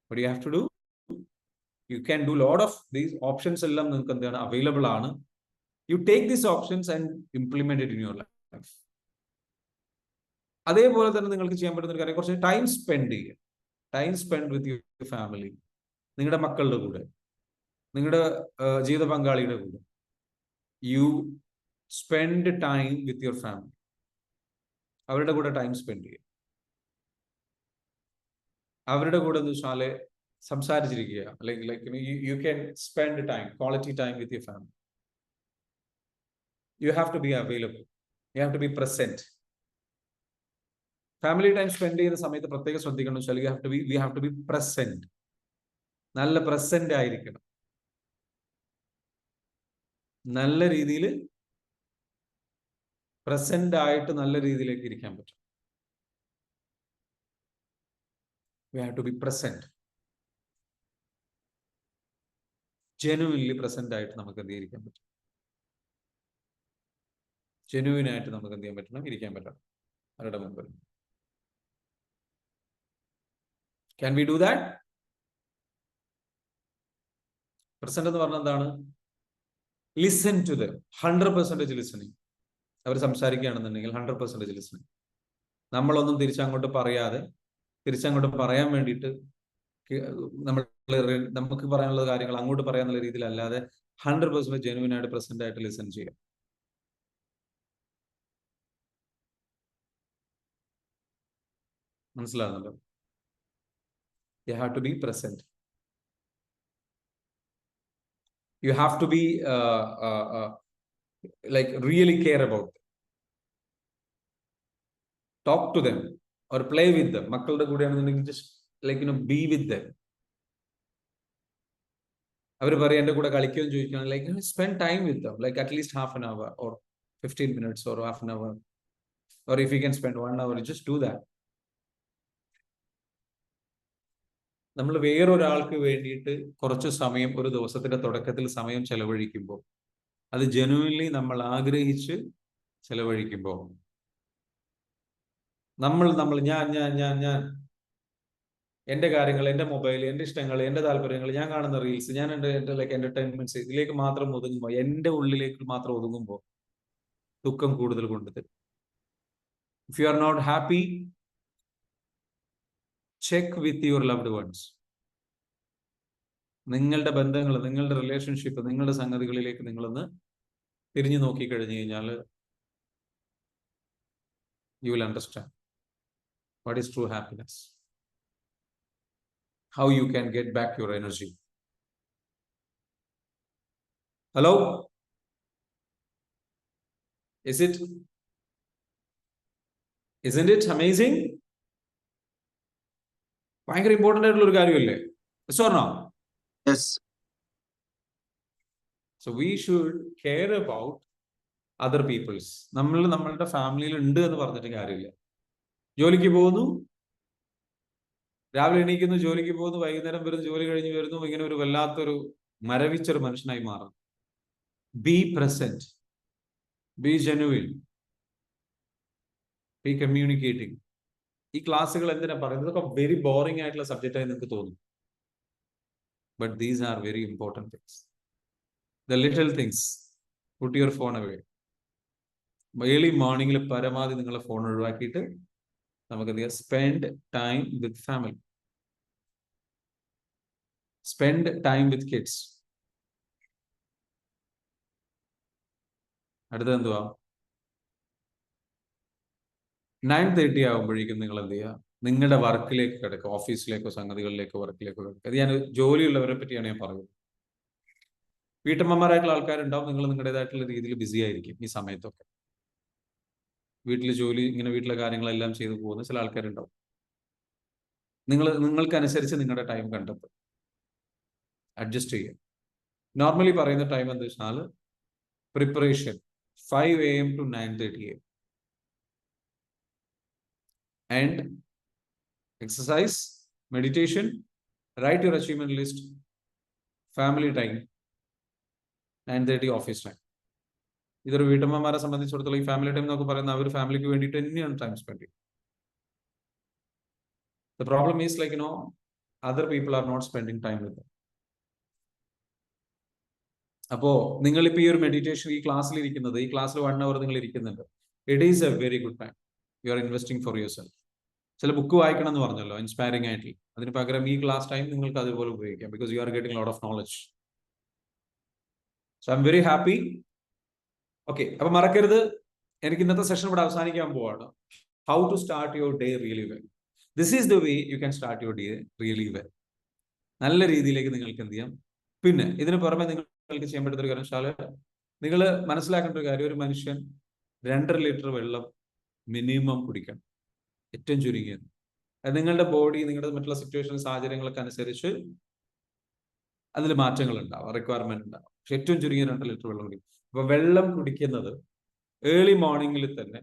what you have to do, you can do lot of these options എല്ലാം നിങ്ങൾക്ക് എന്താണ് അവൈലബിൾ ആണ്. You take these options and implement it in your life. അതേപോലെ തന്നെ നിങ്ങൾക്ക് ചെയ്യാൻ പറ്റുന്ന ഒരു കാര്യം, കുറച്ച് ടൈം സ്പെൻഡ് ചെയ്യുക. Time spend with your family, നിങ്ങളുടെ മക്കളുടെ കൂടെ, നിങ്ങളുടെ ജീവിത പങ്കാളിയുടെ കൂടെ. You spend time with your family, അവരുടെ കൂടെ ടൈം സ്പെൻഡ് ചെയ്യുക. അവരുടെ കൂടെ എന്ന് വെച്ചാൽ സംസാരിച്ചിരിക്കുക. Like you can spend time, quality time with your family. You have to be available. You have to be present. Family time spend ചെയ്യുന്ന സമയത്ത് പ്രത്യേകം ശ്രദ്ധിക്കണം വെച്ചാൽ we have to be present. നല്ല പ്രസന്റ് ആയിരിക്കണം. നല്ല രീതിയിൽ പ്രസന്റ് ആയിട്ട് നല്ല രീതിയിലേക്ക് ഇരിക്കാൻ പറ്റും. We have to be present. Genuinely present ആയിട്ട് നമുക്ക് എന്ത് ഇരിക്കാൻ പറ്റും, ജെനുവിൻ ആയിട്ട് നമുക്ക് എന്ത് ചെയ്യാൻ പറ്റണം, ഇരിക്കാൻ പറ്റണം അവരുടെ മുമ്പിൽ. Can we do that? Present എന്ന് പറഞ്ഞാൽ എന്താണ്? Listen to them, 100% listening. അവർ സംസാരിക്കുകയാണെന്നുണ്ടെങ്കിൽ 100% ലിസണിങ്. നമ്മളൊന്നും തിരിച്ചങ്ങോട്ട് പറയാതെ, തിരിച്ചങ്ങോട്ട് പറയാൻ വേണ്ടിയിട്ട് നമുക്ക് പറയാനുള്ള കാര്യങ്ങൾ അങ്ങോട്ട് പറയാനുള്ള രീതിയിലല്ലാതെ 100% ജെനുവിൻ ആയിട്ട് പ്രസന്റ് ആയിട്ട് ലിസൺ ചെയ്യാം. മനസ്സിലാകുന്നുണ്ടോ? You have to be present. You have to be like really care about them. Talk to them or play with them. മക്കളുടെ കൂടെയാണെന്നുണ്ടെങ്കിൽ just like be with them. അവർ പറയും എൻ്റെ കൂടെ കളിക്കുമെന്ന് ചോദിക്കുകയാണ്, like spend time with them, like at least half an hour or 15 minutes or half an hour, or if you can spend 1 hour, just do that. നമ്മൾ വേറൊരാൾക്ക് വേണ്ടിയിട്ട് കുറച്ച് സമയം ഒരു ദിവസത്തിന്റെ തുടക്കത്തിൽ സമയം ചെലവഴിക്കുമ്പോൾ, അത് ജെനുവിൻലി നമ്മൾ ആഗ്രഹിച്ച് ചെലവഴിക്കുമ്പോൾ, ഞാൻ എൻ്റെ കാര്യങ്ങൾ, എൻ്റെ മൊബൈൽ, എൻ്റെ ഇഷ്ടങ്ങൾ, എൻ്റെ താല്പര്യങ്ങൾ, ഞാൻ കാണുന്ന റീൽസ്, ഞാൻ എൻ്റെ ലൈക്ക് എന്റർടൈൻമെന്റ്സ്, ഇതിലേക്ക് മാത്രം ഒതുങ്ങുമ്പോൾ, എൻ്റെ ഉള്ളിലേക്ക് മാത്രം ഒതുങ്ങുമ്പോൾ ദുഃഖം കൂടുതൽ കൊണ്ടുതരും. If you are not happy, check with your loved ones. നിങ്ങളുടെ ബന്ധങ്ങൾ, നിങ്ങളുടെ റിലേഷൻഷിപ്പ്, നിങ്ങളുടെ സംഗതികളിലേക്ക് നിങ്ങളൊന്ന് തിരിഞ്ഞു നോക്കി കഴിഞ്ഞു കഴിഞ്ഞാൽ you will understand what is true happiness, how you can get back your energy. Hello, isn't it amazing? ഭയങ്കര ഇമ്പോർട്ടന്റ് ആയിട്ടുള്ള ഒരു കാര്യമല്ലേ? Yes or no? Yes. So we should care about other people's. നമ്മളുടെ ഫാമിലിയിൽ ഉണ്ട് എന്ന് പറഞ്ഞിട്ട് കാര്യമില്ല. ജോലിക്ക് പോകുന്നു, രാവിലെ എണീക്കുന്നു, ജോലിക്ക് പോകുന്നു, വൈകുന്നേരം വരുന്നു, ജോലി കഴിഞ്ഞ് വരുന്നു, ഇങ്ങനെ ഒരു വല്ലാത്തൊരു മരവിച്ചൊരു മനുഷ്യനായി മാറും. B present, B genuine, B communicating. ഈ ക്ലാസ്സുകൾ എന്തിനാ പറയുന്നത്? ഇതൊക്കെ വെരി ബോറിംഗ് ആയിട്ടുള്ള സബ്ജക്റ്റ് ആയി നിങ്ങൾക്ക് തോന്നും. But these are very important things. The little things. Put your phone away. Early മോർണിംഗിൽ പരമാവധി നിങ്ങളെ ഫോൺ ഒഴിവാക്കിയിട്ട് നമുക്ക് എന്ത് ചെയ്യാം? Spend time with family, spend time with kids. അടുത്തത് എന്തുവാ? 9:30 ആകുമ്പോഴേക്കും നിങ്ങൾ എന്ത് ചെയ്യുക? നിങ്ങളുടെ വർക്കിലേക്ക് കിടക്കുക. ഓഫീസിലേക്കോ സംഗതികളിലേക്കോ വർക്കിലേക്കോ കിടക്കുക. അത് ഞാൻ ജോലിയുള്ളവരെ പറ്റിയാണ് ഞാൻ പറയുന്നത്. വീട്ടമ്മമാരായിട്ടുള്ള ആൾക്കാരുണ്ടാവും. നിങ്ങൾ നിങ്ങളുടേതായിട്ടുള്ള രീതിയിൽ ബിസി ആയിരിക്കും ഈ സമയത്തൊക്കെ. വീട്ടിൽ ജോലി, ഇങ്ങനെ വീട്ടിലെ കാര്യങ്ങളെല്ലാം ചെയ്തു പോകുന്ന ചില ആൾക്കാരുണ്ടാവും. നിങ്ങൾക്കനുസരിച്ച് നിങ്ങളുടെ ടൈം കണ്ടെത്തും, അഡ്ജസ്റ്റ് ചെയ്യുക. നോർമലി പറയുന്ന ടൈം എന്താ വെച്ചാൽ preparation 5 AM to 9:30 AM. And exercise, meditation, write your achievement list, family time, 9:30 office time. ഇതൊരു വീട്ടമ്മമാരെ സംബന്ധിച്ചിടത്തോളം ഈ ഫാമിലി ടൈം എന്നൊക്കെ പറയുന്ന അവർ ഫാമിലിക്ക് വേണ്ടിയിട്ട് തന്നെയാണ് ടൈം സ്പെൻഡ് ചെയ്യുന്നത്. The problem is like, other people are not spending time with them. അപ്പോ നിങ്ങളിപ്പോ ഈ ഒരു മെഡിറ്റേഷൻ ഈ ക്ലാസ്സിൽ ഇരിക്കുന്നത്, ഈ ക്ലാസ്സിൽ 1 hour നിങ്ങൾ ഇരിക്കുന്നുണ്ട്. It is A very good time. You are investing for your self. ചില ബുക്ക് വായിക്കണം എന്ന് പറഞ്ഞല്ലോ, ഇൻസ്പയറിംഗ് ആയിട്ട്. അതിന് പകരം ഈ ക്ലാസ് ടൈം നിങ്ങൾക്ക് അതുപോലെ ഉപയോഗിക്കാം. Because you are getting lot of knowledge. So I'm very happy. Okay, അപ്പൊ മറക്കരുത്, എനിക്ക് ഇന്നത്തെ സെഷൻ ഇവിടെ അവസാനിക്കാൻ പോവാണ്. How to start your day really well. This is the way you can start your day really well. നല്ല രീതിയിലേക്ക് നിങ്ങൾക്ക് എന്ത് ചെയ്യാം. പിന്നെ ഇതിന് പുറമെ നിങ്ങൾക്ക് ചെയ്യാൻ പറ്റുന്ന ഒരു കാര്യം വെച്ചാൽ, നിങ്ങൾ മനസ്സിലാക്കേണ്ട ഒരു കാര്യം, ഒരു മനുഷ്യൻ 2.5 ലിറ്റർ വെള്ളം മിനിമം കുടിക്കണം, ഏറ്റവും ചുരുങ്ങിയത്. അത് നിങ്ങളുടെ ബോഡി, നിങ്ങളുടെ മറ്റുള്ള സിറ്റുവേഷൻ, സാഹചര്യങ്ങളൊക്കെ അനുസരിച്ച് അതിൽ മാറ്റങ്ങൾ ഉണ്ടാവും, റിക്വയർമെന്റ് ഉണ്ടാവും. പക്ഷെ ഏറ്റവും ചുരുങ്ങിയ 2 ലിറ്റർ വെള്ളം കുടിക്കും. അപ്പൊ വെള്ളം കുടിക്കുന്നത് ഏർലി മോർണിംഗിൽ തന്നെ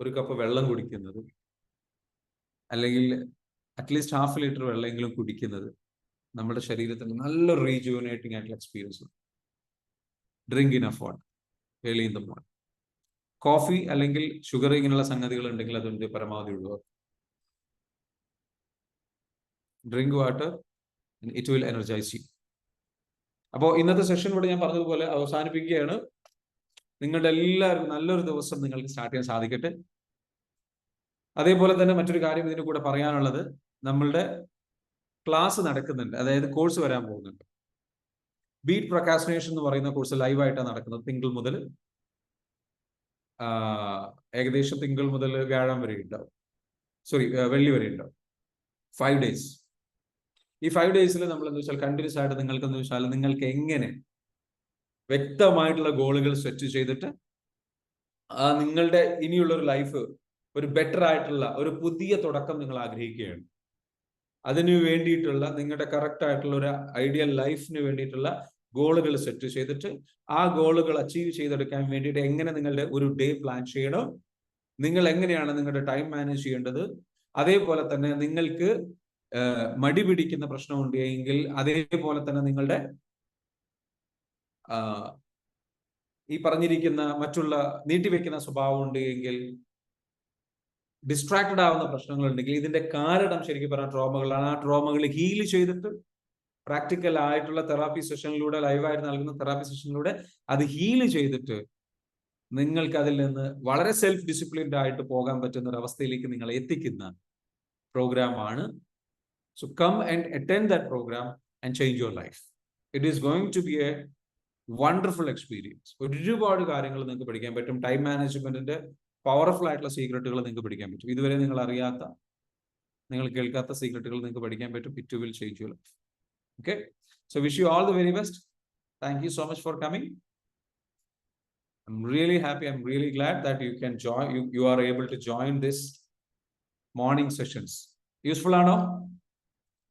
ഒരു കപ്പ് വെള്ളം കുടിക്കുന്നത്, അല്ലെങ്കിൽ അറ്റ്ലീസ്റ്റ് 1/2 ലിറ്റർ വെള്ളമെങ്കിലും കുടിക്കുന്നത് നമ്മുടെ ശരീരത്തിന് നല്ലൊരു റീജുവനേറ്റിംഗ് ആയിട്ടുള്ള experience. Drink enough water early in the morning. Coffee അല്ലെങ്കിൽ ഷുഗർ ഇങ്ങനെയുള്ള സംഗതികൾ ഉണ്ടെങ്കിൽ അതുകൊണ്ട് പരമാവധി ഒഴിവാക്കും. Drink water, it will energise you. അപ്പോൾ ഇന്നത്തെ സെഷൻ ഇവിടെ ഞാൻ പറഞ്ഞതുപോലെ അവസാനിപ്പിക്കുകയാണ്. നിങ്ങളുടെ എല്ലാവർക്കും നല്ലൊരു ദിവസം നിങ്ങൾക്ക് സ്റ്റാർട്ട് ചെയ്യാൻ സാധിക്കട്ടെ. അതേപോലെ തന്നെ മറ്റൊരു കാര്യം ഇതിന് കൂടെ പറയാനുള്ളത്, നമ്മളുടെ ക്ലാസ് നടക്കുന്നുണ്ട്, അതായത് കോഴ്സ് വരാൻ പോകുന്നുണ്ട്. ബീറ്റ് പ്രൊക്കാസ്റ്റിനേഷൻ എന്ന് പറയുന്ന കോഴ്സ് ലൈവായിട്ടാണ് നടക്കുന്നത്. തിങ്കൾ മുതൽ ഏകദേശം തിങ്കൾ മുതൽ വ്യാഴം വരെ ഉണ്ടാവും, വെള്ളി വരെ ഉണ്ടാവും. 5 days. ഈ 5 days നമ്മൾ എന്താ വെച്ചാൽ കണ്ടിന്യൂസ് ആയിട്ട് നിങ്ങൾക്ക് എന്താ വെച്ചാൽ നിങ്ങൾക്ക് എങ്ങനെ വ്യക്തമായിട്ടുള്ള ഗോളുകൾ സെറ്റ് ചെയ്തിട്ട് നിങ്ങളുടെ ഇനിയുള്ള ഒരു ലൈഫ് ഒരു ബെറ്റർ ആയിട്ടുള്ള ഒരു പുതിയ തുടക്കം നിങ്ങൾ ആഗ്രഹിക്കുകയാണ്. അതിനു വേണ്ടിയിട്ടുള്ള നിങ്ങളുടെ കറക്റ്റ് ആയിട്ടുള്ള ഒരു ഐഡിയൽ ലൈഫിന് വേണ്ടിയിട്ടുള്ള ഗോളുകൾ സെറ്റ് ചെയ്തിട്ട് ആ ഗോളുകൾ അച്ചീവ് ചെയ്തെടുക്കാൻ വേണ്ടിയിട്ട് എങ്ങനെ നിങ്ങളുടെ ഒരു ഡേ പ്ലാൻ ചെയ്യണം, നിങ്ങൾ എങ്ങനെയാണ് നിങ്ങളുടെ ടൈം മാനേജ് ചെയ്യേണ്ടത്, അതേപോലെ തന്നെ നിങ്ങൾക്ക് മടി പിടിക്കുന്ന പ്രശ്നമുണ്ട് എങ്കിൽ, അതേപോലെ തന്നെ നിങ്ങളുടെ ഈ പറഞ്ഞിരിക്കുന്ന മറ്റുള്ള നീട്ടിവെക്കുന്ന സ്വഭാവം ഉണ്ട് എങ്കിൽ, ഡിസ്ട്രാക്റ്റഡ് ആവുന്ന പ്രശ്നങ്ങൾ ഉണ്ടെങ്കിൽ, ഇതിന്റെ കാരണം ശരിക്കും പറഞ്ഞ ട്രോമകളാണ്. ആ ട്രോമകൾ ഹീൽ ചെയ്തിട്ട് പ്രാക്ടിക്കൽ ആയിട്ടുള്ള തെറാപ്പി സെഷനിലൂടെ, ലൈവായിട്ട് നൽകുന്ന തെറാപ്പി സെഷനിലൂടെ അത് ഹീൽ ചെയ്തിട്ട് നിങ്ങൾക്ക് അതിൽ നിന്ന് വളരെ സെൽഫ് ഡിസിപ്ലിൻഡ് ആയിട്ട് പോകാൻ പറ്റുന്ന ഒരു അവസ്ഥയിലേക്ക് നിങ്ങൾ എത്തിക്കുന്ന പ്രോഗ്രാമാണ്. So come and attend that programme and change your life. It is going to be a wonderful experience. ഒരുപാട് കാര്യങ്ങൾ നിങ്ങൾക്ക് പഠിക്കാൻ പറ്റും. ടൈം മാനേജ്മെന്റിന്റെ പവർഫുൾ ആയിട്ടുള്ള സീക്രട്ടുകൾ നിങ്ങൾക്ക് പഠിക്കാൻ പറ്റും. ഇതുവരെ നിങ്ങൾ അറിയാത്ത, നിങ്ങൾ കേൾക്കാത്ത സീക്രട്ടുകൾ നിങ്ങൾക്ക് പഠിക്കാൻ പറ്റും. It will change your life. Okay, so wish you all the very best. Thank you so much for coming. I'm really happy. I'm really glad that you can join. You are able to join this morning sessions. Useful ആണോ?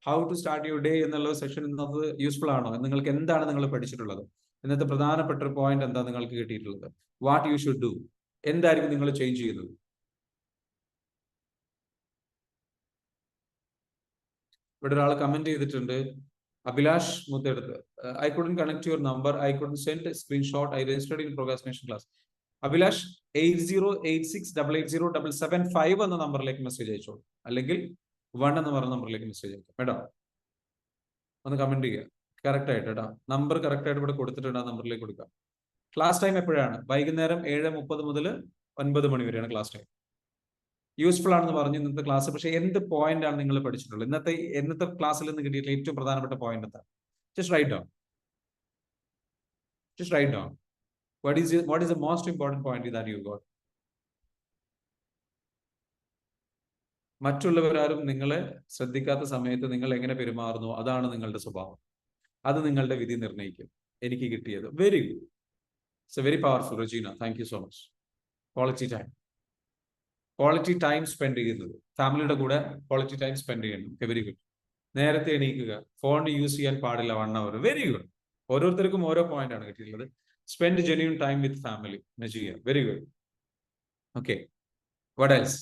How to start your day എന്നുള്ള സെഷൻ ഇന്നത് യൂസ്ഫുൾ ആണോ? നിങ്ങൾക്ക് എന്താണ് നിങ്ങൾ പഠിച്ചിട്ടുള്ളത്? ഇന്നത്തെ പ്രധാനപ്പെട്ട ഒരു പോയിന്റ് എന്താ നിങ്ങൾക്ക് കിട്ടിയിട്ടുള്ളത്? വാട്ട് യു ഷുഡ് ഡു, എന്തായിരിക്കും നിങ്ങൾ ചേഞ്ച് ചെയ്യുന്നത്? ഇവിടെ ഒരാൾ കമന്റ് ചെയ്തിട്ടുണ്ട്, Abhilash മുത്തെടുത്ത്, I couldn't connect your number. I couldn't send a screenshot. I registered in procrastination class. Abhilash 8086880775 എന്ന നമ്പറിലേക്ക് മെസ്സേജ് അയച്ചോളൂ, അല്ലെങ്കിൽ 1 എന്ന് പറഞ്ഞ നമ്പറിലേക്ക് മെസ്സേജ് അയക്കാം കേട്ടോ. ഒന്ന് കമന്റ് ചെയ്യുക കറക്റ്റ് ആയിട്ട് കേട്ടോ. നമ്പർ കറക്റ്റ് ആയിട്ട് ഇവിടെ കൊടുത്തിട്ടുണ്ട്, ആ നമ്പറിലേക്ക് കൊടുക്കാം. ക്ലാസ് ടൈം എപ്പോഴാണ്? വൈകുന്നേരം 7:30 മുതൽ 9 മണി വരെയാണ് ക്ലാസ് ടൈം. യൂസ്ഫുൾ ആണെന്ന് പറഞ്ഞു ഇന്നത്തെ ക്ലാസ്. പക്ഷെ എന്ത് പോയിന്റ് ആണ് നിങ്ങൾ പഠിച്ചിട്ടുള്ളത്? ഇന്നത്തെ ക്ലാസ്സിൽ നിന്ന് കിട്ടിയിട്ടുള്ള ഏറ്റവും പ്രധാനപ്പെട്ട പോയിന്റ് എന്താ? Just write down. What is the most important point that you got? മറ്റുള്ളവരാരും നിങ്ങളെ ശ്രദ്ധിക്കാത്ത സമയത്ത് നിങ്ങൾ എങ്ങനെ പെരുമാറുന്നു, അതാണ് നിങ്ങളുടെ സ്വഭാവം. അത് നിങ്ങളുടെ വിധി നിർണ്ണയിക്കും. എനിക്ക് കിട്ടിയത് very good. It's very powerful. Regina, thank you so much. Quality time spend ചെയ്യുന്നത്, ഫാമിലിയുടെ കൂടെ ക്വാളിറ്റി ടൈം സ്പെൻഡ് ചെയ്യണം. Very good. നേരത്തെ എണീക്കുക, ഫോൺ യൂസ് ചെയ്യാൻ പാടില്ല 1 hour. Very good. ഓരോരുത്തർക്കും ഓരോ പോയിന്റ് ആണ് കിട്ടിയിട്ടുള്ളത്. Spend genuine time with family. Najiya, very good. Okay, what else?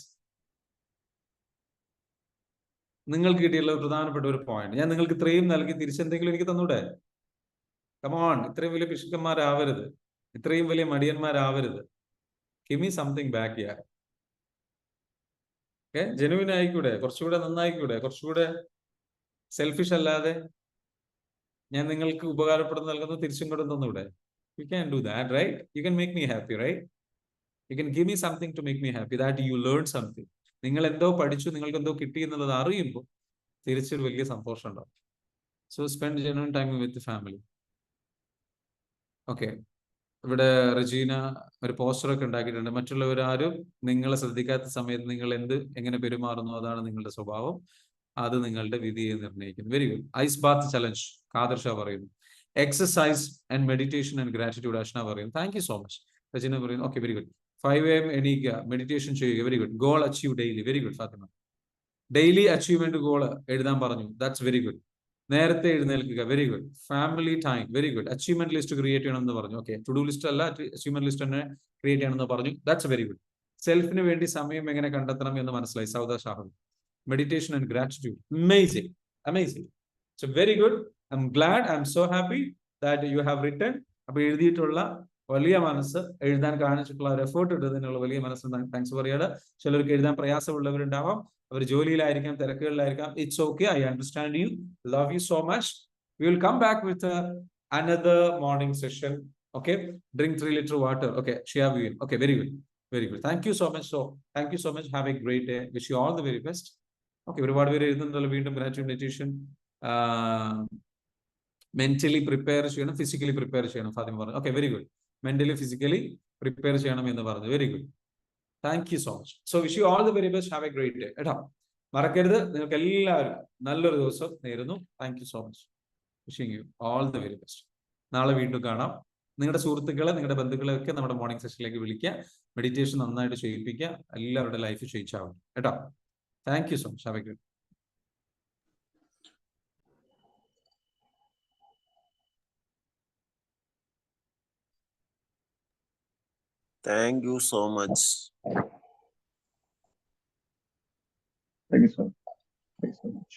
നിങ്ങൾക്ക് കിട്ടിയുള്ള പ്രധാനപ്പെട്ട ഒരു പോയിന്റ് ഞാൻ നിങ്ങൾക്ക് ഇത്രയും നൽകി തിരിച്ചെന്തെങ്കിലും എനിക്ക് തന്നൂടെ? കമോൺ, ഇത്രയും വലിയ പിശുക്കന്മാരാവരുത്, ഇത്രയും വലിയ മടിയന്മാരാവരുത്. Give me something back here. Okay, genuine ആയിക്കൂടെ, കുറച്ചുകൂടെ നന്നായിക്കൂടെ, കുറച്ചുകൂടെ സെൽഫിഷ് അല്ലാതെ ഞാൻ നിങ്ങൾക്ക് ഉപകാരപ്പെടുന്ന നൽകുന്നത് തിരിച്ചും കൂടെ തന്നൂടെ? You can do that, right? You can make me happy, right? You can give me something to make me happy, that you learned something. നിങ്ങൾ എന്തോ പഠിച്ചു, നിങ്ങൾക്ക് എന്തോ കിട്ടി എന്നുള്ളത് അറിയുമ്പോൾ തിരിച്ചൊരു വലിയ സന്തോഷം ഉണ്ടാവും. So spend genuine time with family. Okay, ഇവിടെ റജീന ഒരു പോസ്റ്ററൊക്കെ ഉണ്ടാക്കിയിട്ടുണ്ട്. മറ്റുള്ളവരാരും നിങ്ങളെ ശ്രദ്ധിക്കാത്ത സമയത്ത് നിങ്ങൾ എങ്ങനെ പെരുമാറുന്നു അതാണ് നിങ്ങളുടെ സ്വഭാവം, അത് നിങ്ങളുടെ വിധിയെ നിർണ്ണയിക്കുന്നു. Very good. Ice bath challenge Kadar Shah പറയുന്നു. Exercise and meditation and gratitude Ashna പറയുന്നു. Thank you so much. Rajeena പറയുന്നു ഓക്കെ വെരി ഗുഡ്. 5 AM എണീക്കുക, മെഡിറ്റേഷൻ ചെയ്യുക. Very good. Goal achieve daily. Very good Fathima. Daily achievement goal എഴുതാൻ പറഞ്ഞു. That's very good. നേരത്തെ എഴുന്നേൽക്കുക. Very good. Family time. Very good. Achievement list create ചെയ്യണം എന്ന് പറഞ്ഞു. ഓക്കെ, ടു ഡു ലിസ്റ്റ് അല്ല, അച്ചീവ്മെന്റ് ലിസ്റ്റ് തന്നെ ക്രിയേറ്റ് ചെയ്യണം എന്ന് പറഞ്ഞു. That's very good. സെൽഫിന് വേണ്ടി സമയം എങ്ങനെ കണ്ടെത്തണം എന്ന് മനസ്സിലായി. Sauda Shahul. Meditation and gratitude. Amazing, amazing. So very good. I M GLAAD, I'm so happy that you have written. അപ്പൊ എഴുതിയിട്ടുള്ള വലിയ മനസ്സ്, എഴുതാൻ കാണിച്ചിട്ടുള്ള ഒരു എഫേർട്ട് ഇട്ടതിനുള്ള വലിയ മനസ്സ് താങ്ക്സ് പറയാണ്. ചിലർക്ക് എഴുതാൻ പ്രയാസമുള്ളവരുണ്ടാവാം, അവർ ജോലിയിലായിരിക്കാം, തിരക്കുകളിലായിരിക്കാം. It's okay, I understand you, love you so much. We will come back with another morning session. Okay, drink 3 liter water. Okay, ഷിയാ വിൻ. Okay, very good, very good. Thank you so much. So thank you so much. Have a great day. Wish you all the very best. Okay, ഒരുപാട് പേര് എഴുതുന്നുണ്ടല്ലോ. വീണ്ടും ഗ്രാറ്റിറ്റ്യൂഡ് മെഡിറ്റേഷൻ മെന്റലി പ്രിപ്പയർ ചെയ്യണം, ഫിസിക്കലി പ്രിപ്പയർ ചെയ്യണം ഫാത്തിമ പറഞ്ഞു. Okay, very good. Mentally physically prepare ചെയ്യണം എന്ന് പറഞ്ഞു. Very good. Thank you so much. So wish you all the very best. Have a great day. കേട്ടോ, മറക്കരുത്. നിങ്ങൾക്ക് എല്ലാവരും നല്ലൊരു ദിവസം നേരുന്നു. Thank you so much. Wishing you all the very best. നാളെ വീണ്ടും കാണാം. നിങ്ങളുടെ സുഹൃത്തുക്കളെ, നിങ്ങളുടെ ബന്ധുക്കളെ ഒക്കെ നമ്മുടെ മോർണിംഗ് സെഷനിലേക്ക് വിളിക്കുക. മെഡിറ്റേഷൻ നന്നായിട്ട് ചെയ്യിപ്പിക്കുക. എല്ലാവരുടെ ലൈഫ് ചെയ്യിച്ചാവും കേട്ടോ. Thank you so much. Have a great. Thank you so much. Thank you so much.